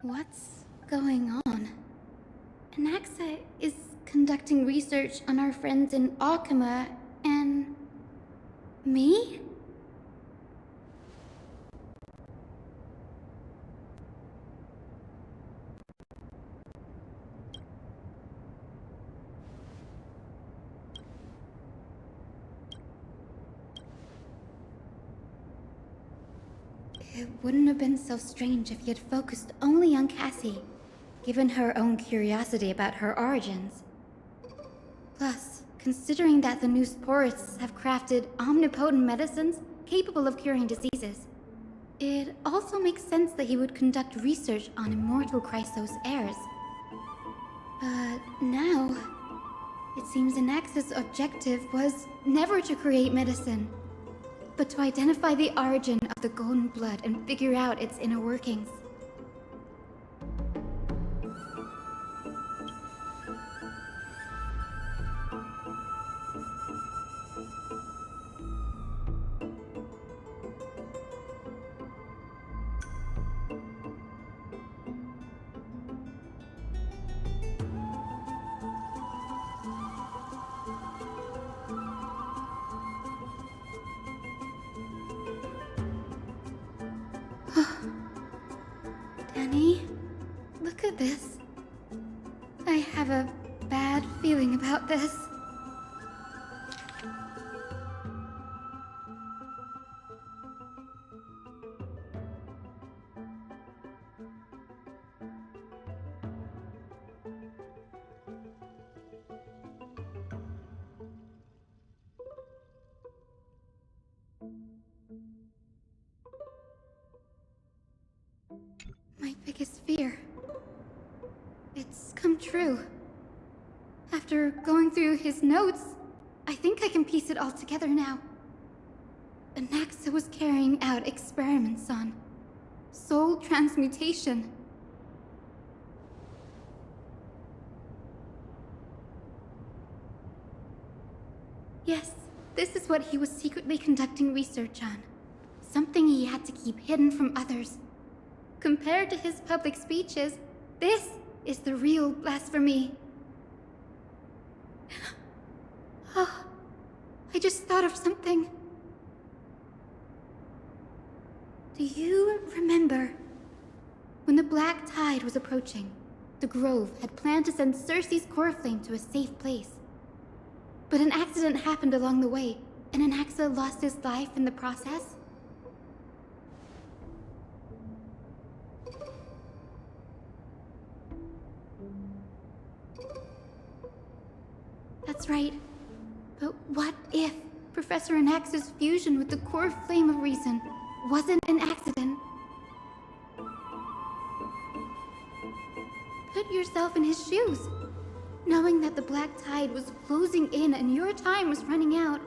[SPEAKER 6] What's going on? Anaxa is conducting research on our friends in Alchema and... me? It wouldn't have been so strange if he had focused only on Cassie, given her own curiosity about her origins. Plus, considering that the new sporists have crafted omnipotent medicines capable of curing diseases, it also makes sense that he would conduct research on immortal Chrysos heirs. But now, it seems Anaxa's objective was never to create medicine, but to identify the origin of the golden blood and figure out its inner workings. Danny, look at this. I have a bad feeling about this. My biggest fear. It's come true. After going through his notes, I think I can piece it all together now. Anaxa was carrying out experiments on soul transmutation. Yes, this is what he was secretly conducting research on. Something he had to keep hidden from others. Compared to his public speeches, this is the real blasphemy. Oh, I just thought of something. Do you remember when the Black Tide was approaching? The Grove had planned to send Cersei's core flame to a safe place. But an accident happened along the way, and Anaxa lost his life in the process? That's right. But what if Professor Anaxa's fusion with the core flame of reason wasn't an accident? Put yourself in his shoes. Knowing that the Black Tide was closing in and your time was running out,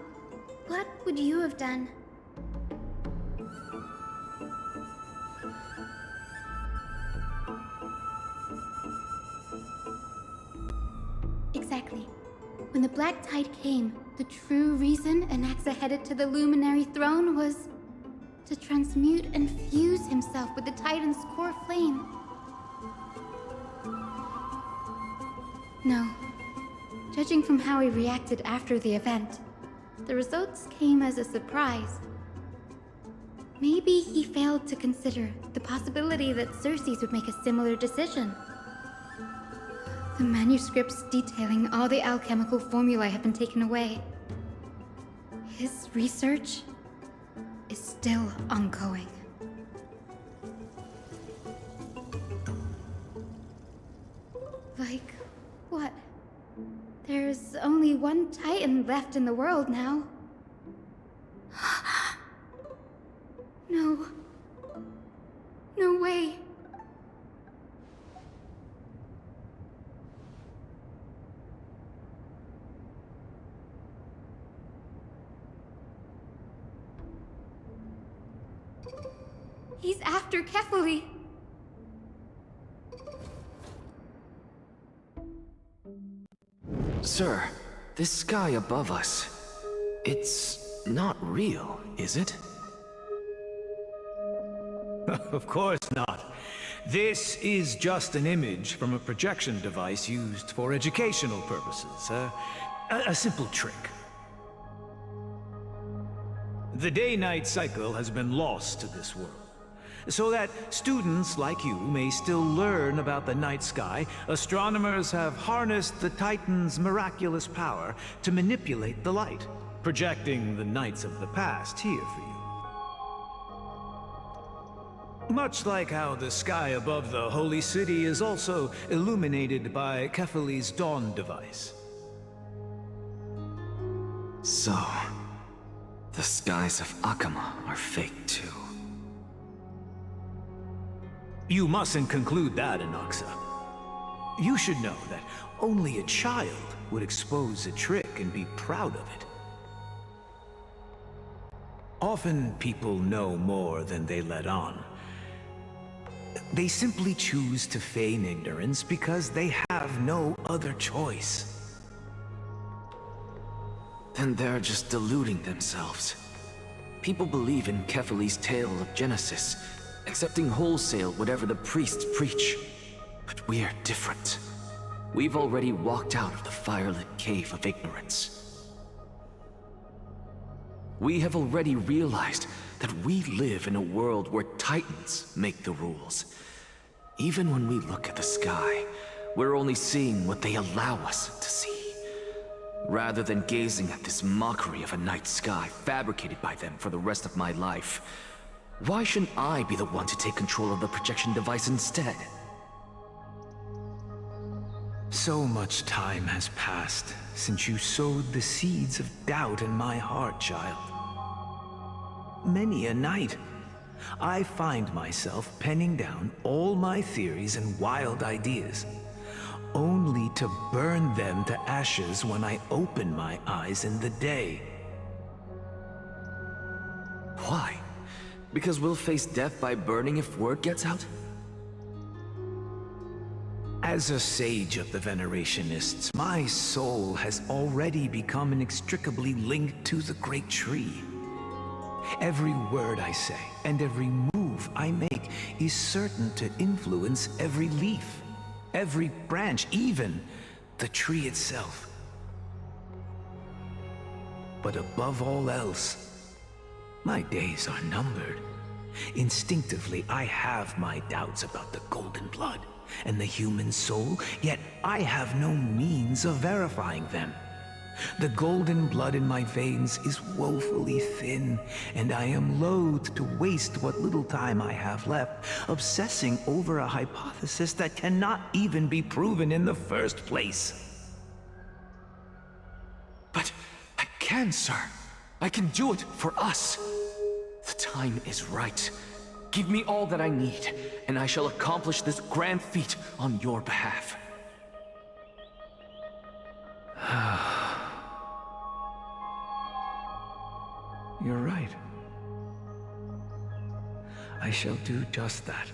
[SPEAKER 6] what would you have done? exactly. When the Black Tide came, the true reason Anaxa headed to the Luminary Throne was to transmute and fuse himself with the Titan's core flame. No. Judging from how he reacted after the event, the results came as a surprise. Maybe he failed to consider the possibility that Xerxes would make a similar decision. The manuscripts detailing all the alchemical formulae have been taken away. His research is still ongoing. Like, what? There's only one Titan left in the world now. No. No way. He's after Kefali.
[SPEAKER 2] Sir, this sky above us, it's not real, is it?
[SPEAKER 8] Of course not. This is just an image from a projection device used for educational purposes. A simple trick. The day-night cycle has been lost to this world, so that students like you may still learn about the night sky. Astronomers have harnessed the Titan's miraculous power to manipulate the light, projecting the nights of the past here for you. Much like how the sky above the Holy City is also illuminated by Kefali's dawn device.
[SPEAKER 2] So, the skies of Akama are fake too.
[SPEAKER 8] You mustn't conclude that, Anaxa. You should know that only a child would expose a trick and be proud of it. Often people know more than they let on. They simply choose to feign ignorance because they have no other choice.
[SPEAKER 2] Then they're just deluding themselves. People believe in Kefali's tale of Genesis, accepting wholesale whatever the priests preach. But we're different. We've already walked out of the firelit cave of ignorance. We have already realized that we live in a world where Titans make the rules. Even when we look at the sky, we're only seeing what they allow us to see, rather than gazing at this mockery of a night sky fabricated by them for the rest of my life. Why shouldn't I be the one to take control of the projection device instead?
[SPEAKER 8] So much time has passed since you sowed the seeds of doubt in my heart, child. Many a night, I find myself penning down all my theories and wild ideas, only to burn them to ashes when I open my eyes in the day.
[SPEAKER 2] Why? Because we'll face death by burning if word gets out?
[SPEAKER 8] As a sage of the Venerationists, my soul has already become inextricably linked to the great tree. Every word I say and every move I make is certain to influence every leaf, every branch, even the tree itself. But above all else, my days are numbered. Instinctively, I have my doubts about the golden blood and the human soul, yet I have no means of verifying them. The golden blood in my veins is woefully thin, and I am loath to waste what little time I have left obsessing over a hypothesis that cannot even be proven in the first place.
[SPEAKER 2] But I can, sir. I can do it for us. The time is right. Give me all that I need, and I shall accomplish this grand feat on your behalf.
[SPEAKER 8] You're right. I shall do just that.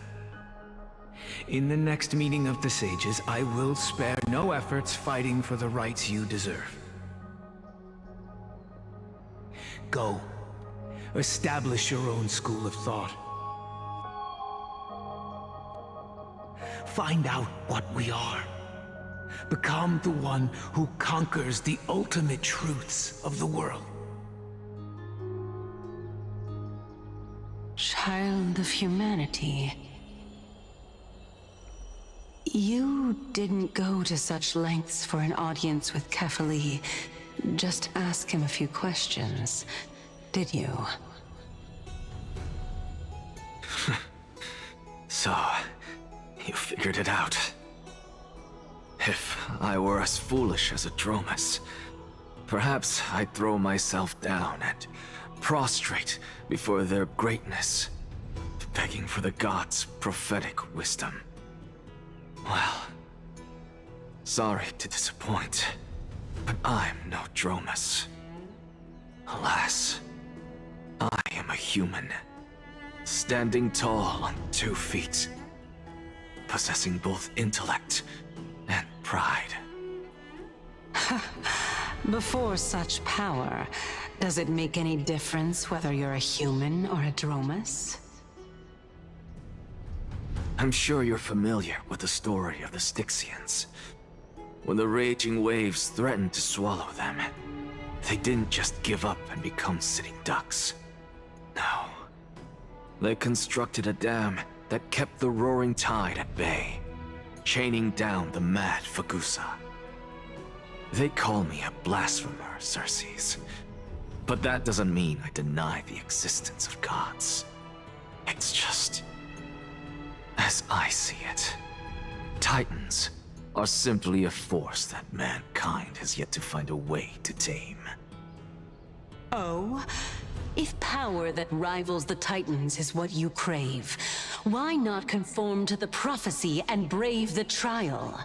[SPEAKER 8] In the next meeting of the sages, I will spare no efforts fighting for the rights you deserve. Go. Establish your own school of thought. Find out what we are. Become the one who conquers the ultimate truths of the world.
[SPEAKER 4] Child of humanity. You didn't go to such lengths for an audience with Kefali. Just ask him a few questions, did you?
[SPEAKER 2] So, you figured it out. If I were as foolish as a Dromus, perhaps I'd throw myself down and prostrate before their greatness, begging for the gods' prophetic wisdom. Well, sorry to disappoint, but I'm no Dromus. Alas, I am a human, standing tall on 2 feet, possessing both intellect and pride.
[SPEAKER 4] Before such power, does it make any difference whether you're a human or a Dromus?
[SPEAKER 2] I'm sure you're familiar with the story of the Styxians. When the raging waves threatened to swallow them, they didn't just give up and become sitting ducks. No. They constructed a dam that kept the roaring tide at bay, chaining down the mad Fagusa. They call me a blasphemer, Xerxes. But that doesn't mean I deny the existence of gods. It's just, as I see it, Titans are simply a force that mankind has yet to find a way to tame.
[SPEAKER 4] Oh? If power that rivals the Titans is what you crave, why not conform to the prophecy and brave the trial?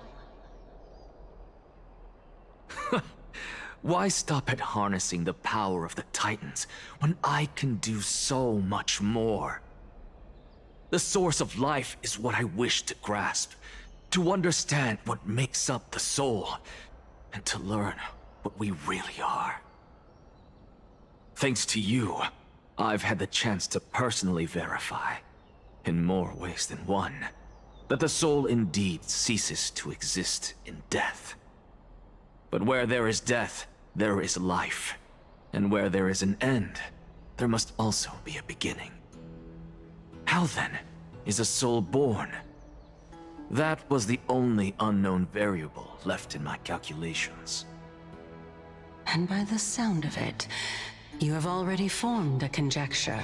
[SPEAKER 2] Why stop at harnessing the power of the Titans when I can do so much more? The source of life is what I wish to grasp, to understand what makes up the soul, and to learn what we really are. Thanks to you, I've had the chance to personally verify, in more ways than one, that the soul indeed ceases to exist in death. But where there is death, there is life. And where there is an end, there must also be a beginning. How then is a soul born? That was the only unknown variable left in my calculations.
[SPEAKER 4] And by the sound of it, you have already formed a conjecture.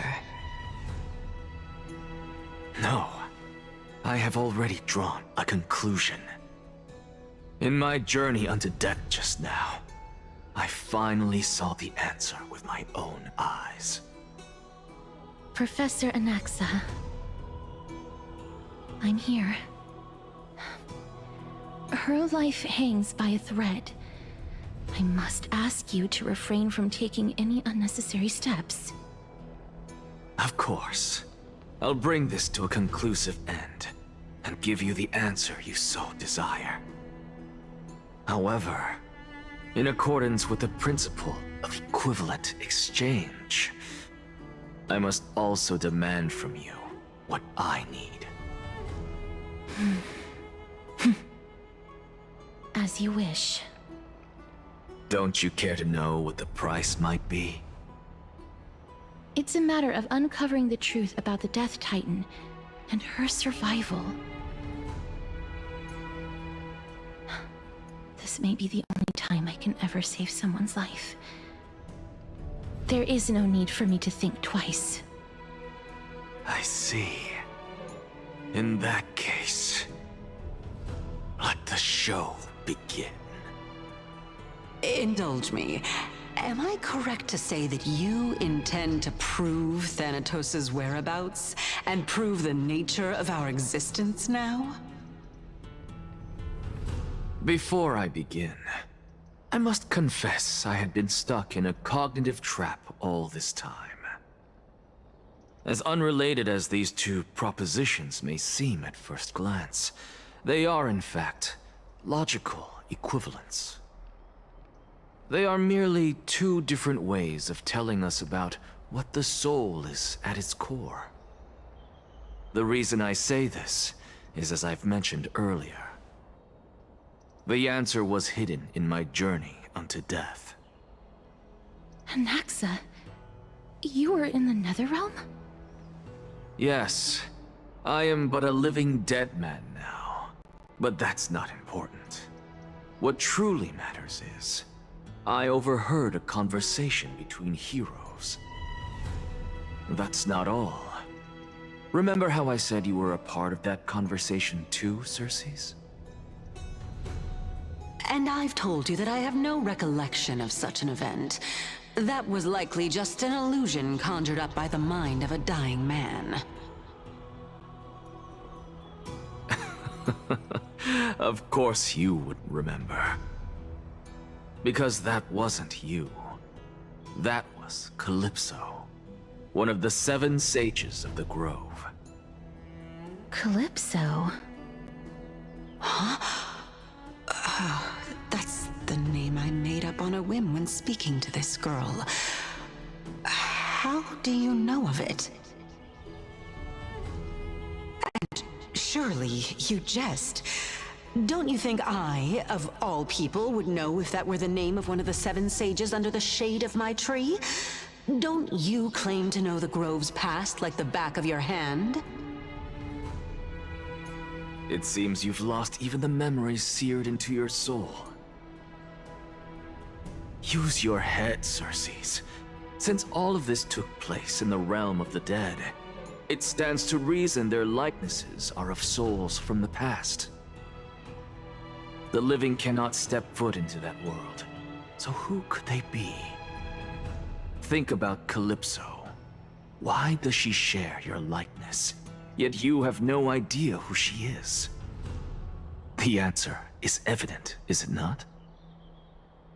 [SPEAKER 2] No, I have already drawn a conclusion. In my journey unto death just now, I finally saw the answer with my own eyes.
[SPEAKER 6] Professor Anaxa. I'm here. Her life hangs by a thread. I must ask you to refrain from taking any unnecessary steps.
[SPEAKER 2] Of course. I'll bring this to a conclusive end, and give you the answer you so desire. However, in accordance with the principle of equivalent exchange, I must also demand from you what I need.
[SPEAKER 6] As you wish.
[SPEAKER 2] Don't you care to know what the price might be?
[SPEAKER 6] It's a matter of uncovering the truth about the Death Titan and her survival. This may be the only time I can ever save someone's life. There is no need for me to think twice.
[SPEAKER 2] I see. In that case, let the show begin.
[SPEAKER 4] Indulge me. Am I correct to say that you intend to prove Thanatos' whereabouts and prove the nature of our existence now?
[SPEAKER 2] Before I begin, I must confess I had been stuck in a cognitive trap all this time. As unrelated as these two propositions may seem at first glance, they are in fact logical equivalents. They are merely two different ways of telling us about what the soul is at its core. The reason I say this is as I've mentioned earlier. The answer was hidden in my journey unto death.
[SPEAKER 6] Anaxa, you were in the Netherrealm?
[SPEAKER 2] Yes, I am but a living dead man now. But that's not important. What truly matters is, I overheard a conversation between heroes. That's not all. Remember how I said you were a part of that conversation too, Circes?
[SPEAKER 4] And I've told you that I have no recollection of such an event. That was likely just an illusion conjured up by the mind of a dying man.
[SPEAKER 2] Of course you would remember. Because that wasn't you. That was Calypso, one of the 7 sages of the Grove.
[SPEAKER 6] Calypso?
[SPEAKER 4] That's the name I made up on a whim when speaking to this girl. How do you know of it? And surely you jest. Don't you think I, of all people, would know if that were the name of one of the 7 sages under the shade of my tree? Don't you claim to know the Grove's past like the back of your hand?
[SPEAKER 2] It seems you've lost even the memories seared into your soul. Use your head, Circes. Since all of this took place in the realm of the dead, it stands to reason their likenesses are of souls from the past. The living cannot step foot into that world, so who could they be? Think about Calypso. Why does she share your likeness, yet you have no idea who she is? The answer is evident, is it not?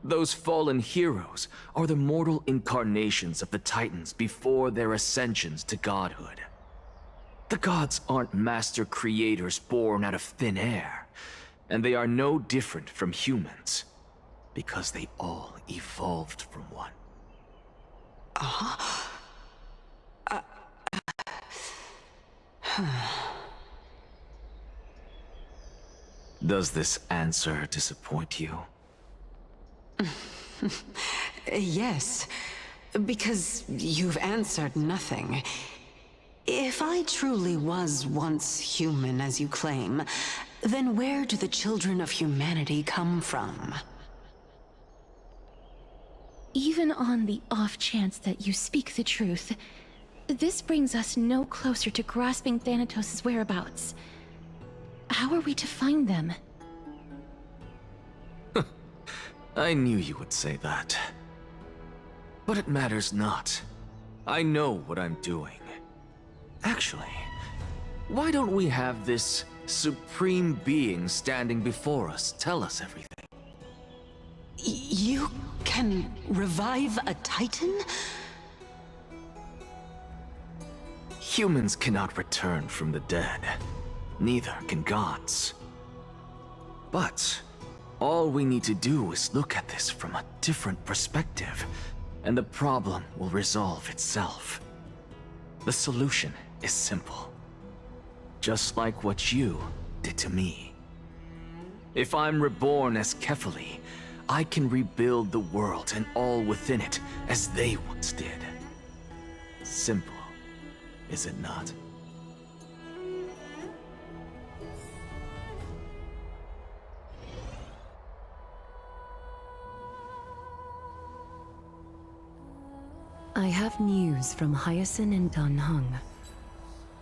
[SPEAKER 2] Those fallen heroes are the mortal incarnations of the Titans before their ascensions to godhood. The gods aren't master creators born out of thin air, and they are no different from humans, because they all evolved from one. Does this answer disappoint you?
[SPEAKER 4] Yes, because you've answered nothing. If I truly was once human, as you claim, then where do the children of humanity come from?
[SPEAKER 6] Even on the off chance that you speak the truth, this brings us no closer to grasping Thanatos' whereabouts. How are we to find them?
[SPEAKER 2] I knew you would say that. But it matters not. I know what I'm doing. Actually, why don't we have this supreme being standing before us tell us everything?
[SPEAKER 4] You can revive a Titan?
[SPEAKER 2] Humans cannot return from the dead. Neither can gods. But all we need to do is look at this from a different perspective, and the problem will resolve itself. The solution is simple. Just like what you did to me. If I'm reborn as Kefali, I can rebuild the world and all within it as they once did. Simple, is it not?
[SPEAKER 7] I have news from Hyacinth and Danhung.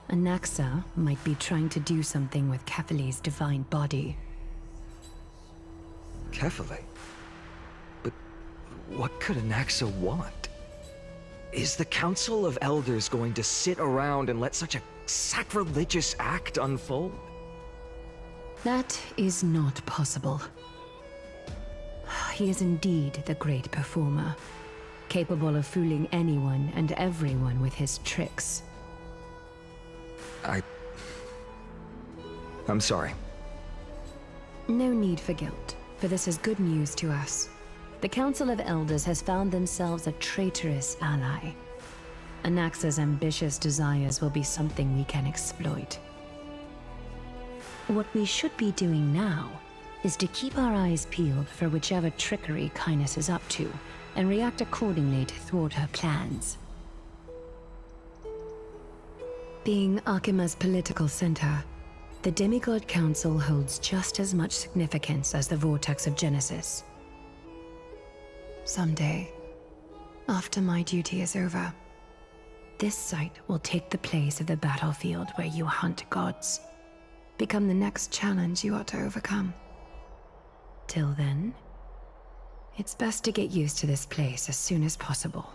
[SPEAKER 7] Anaxa might be trying to do something with Kefali's divine body.
[SPEAKER 9] Kefali? But what could Anaxa want? Is the Council of Elders going to sit around and let such a sacrilegious act unfold?
[SPEAKER 7] That is not possible. He is indeed the great performer, capable of fooling anyone and everyone with his tricks.
[SPEAKER 9] I'm sorry.
[SPEAKER 7] No need for guilt, for this is good news to us. The Council of Elders has found themselves a traitorous ally. Anaxa's ambitious desires will be something we can exploit. What we should be doing now is to keep our eyes peeled for whichever trickery Kindness is up to, and react accordingly to thwart her plans. Being Akima's political center, the Demigod Council holds just as much significance as the Vortex of Genesis. Someday, after my duty is over, this site will take the place of the battlefield where you hunt gods, become the next challenge you ought to overcome. Till then, it's best to get used to this place as soon as possible.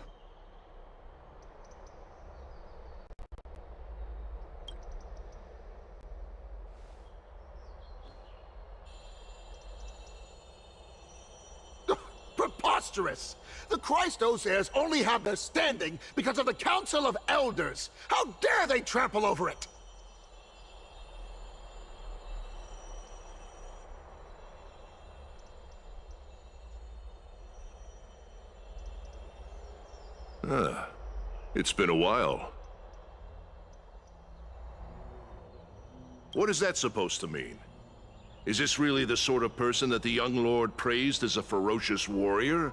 [SPEAKER 10] Preposterous! The Christos heirs only have their standing because of the Council of Elders! How dare they trample over it!
[SPEAKER 11] It's been a while. What is that supposed to mean? Is this really the sort of person that the young lord praised as a ferocious warrior?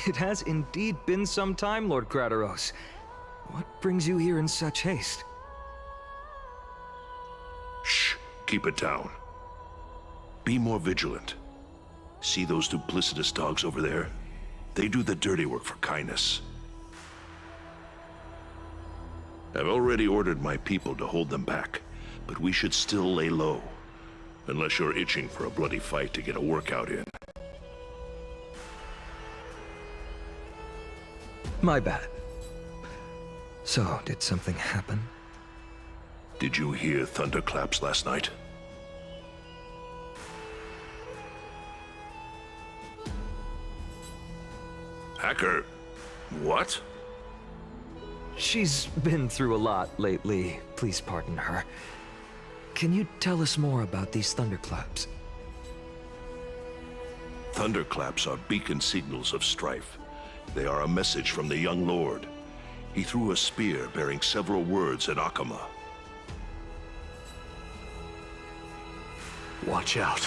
[SPEAKER 9] It has indeed been some time, Lord Krateros. What brings you here in such haste?
[SPEAKER 11] Shh, keep it down. Be more vigilant. See those duplicitous dogs over there? They do the dirty work for Kindness. I've already ordered my people to hold them back, but we should still lay low. Unless you're itching for a bloody fight to get a workout in.
[SPEAKER 9] My bad. So, did something happen?
[SPEAKER 11] Did you hear thunderclaps last night? Hacker, what?
[SPEAKER 9] She's been through a lot lately. Please pardon her. Can you tell us more about these thunderclaps?
[SPEAKER 11] Thunderclaps are beacon signals of strife. They are a message from the young lord. He threw a spear bearing several words at Akama.
[SPEAKER 12] Watch out.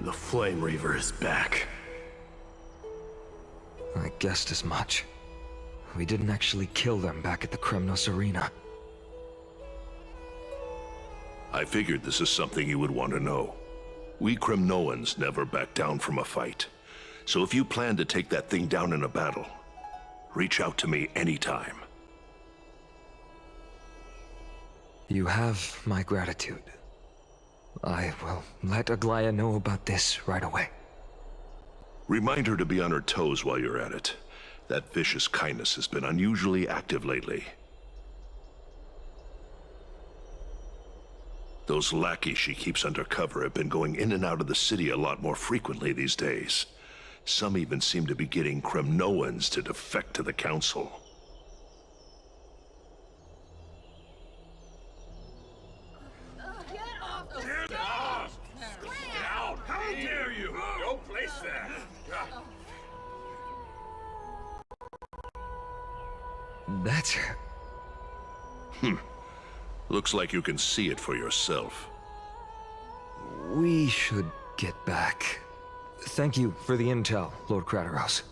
[SPEAKER 12] The Flame Reaver is back.
[SPEAKER 9] I guessed as much. We didn't actually kill them back at the Kremnos Arena.
[SPEAKER 11] I figured this is something you would want to know. We Kremnoans never back down from a fight. So if you plan to take that thing down in a battle, reach out to me anytime.
[SPEAKER 9] You have my gratitude. I will let Aglaya know about this right away.
[SPEAKER 11] Remind her to be on her toes while you're at it. That vicious Kindness has been unusually active lately. Those lackeys she keeps undercover have been going in and out of the city a lot more frequently these days. Some even seem to be getting Kremnoans to defect to the Council.
[SPEAKER 10] How dare you! Don't place that!
[SPEAKER 9] That's her.
[SPEAKER 11] Looks like you can see it for yourself.
[SPEAKER 9] We should get back. Thank you for the intel, Lord Krateros.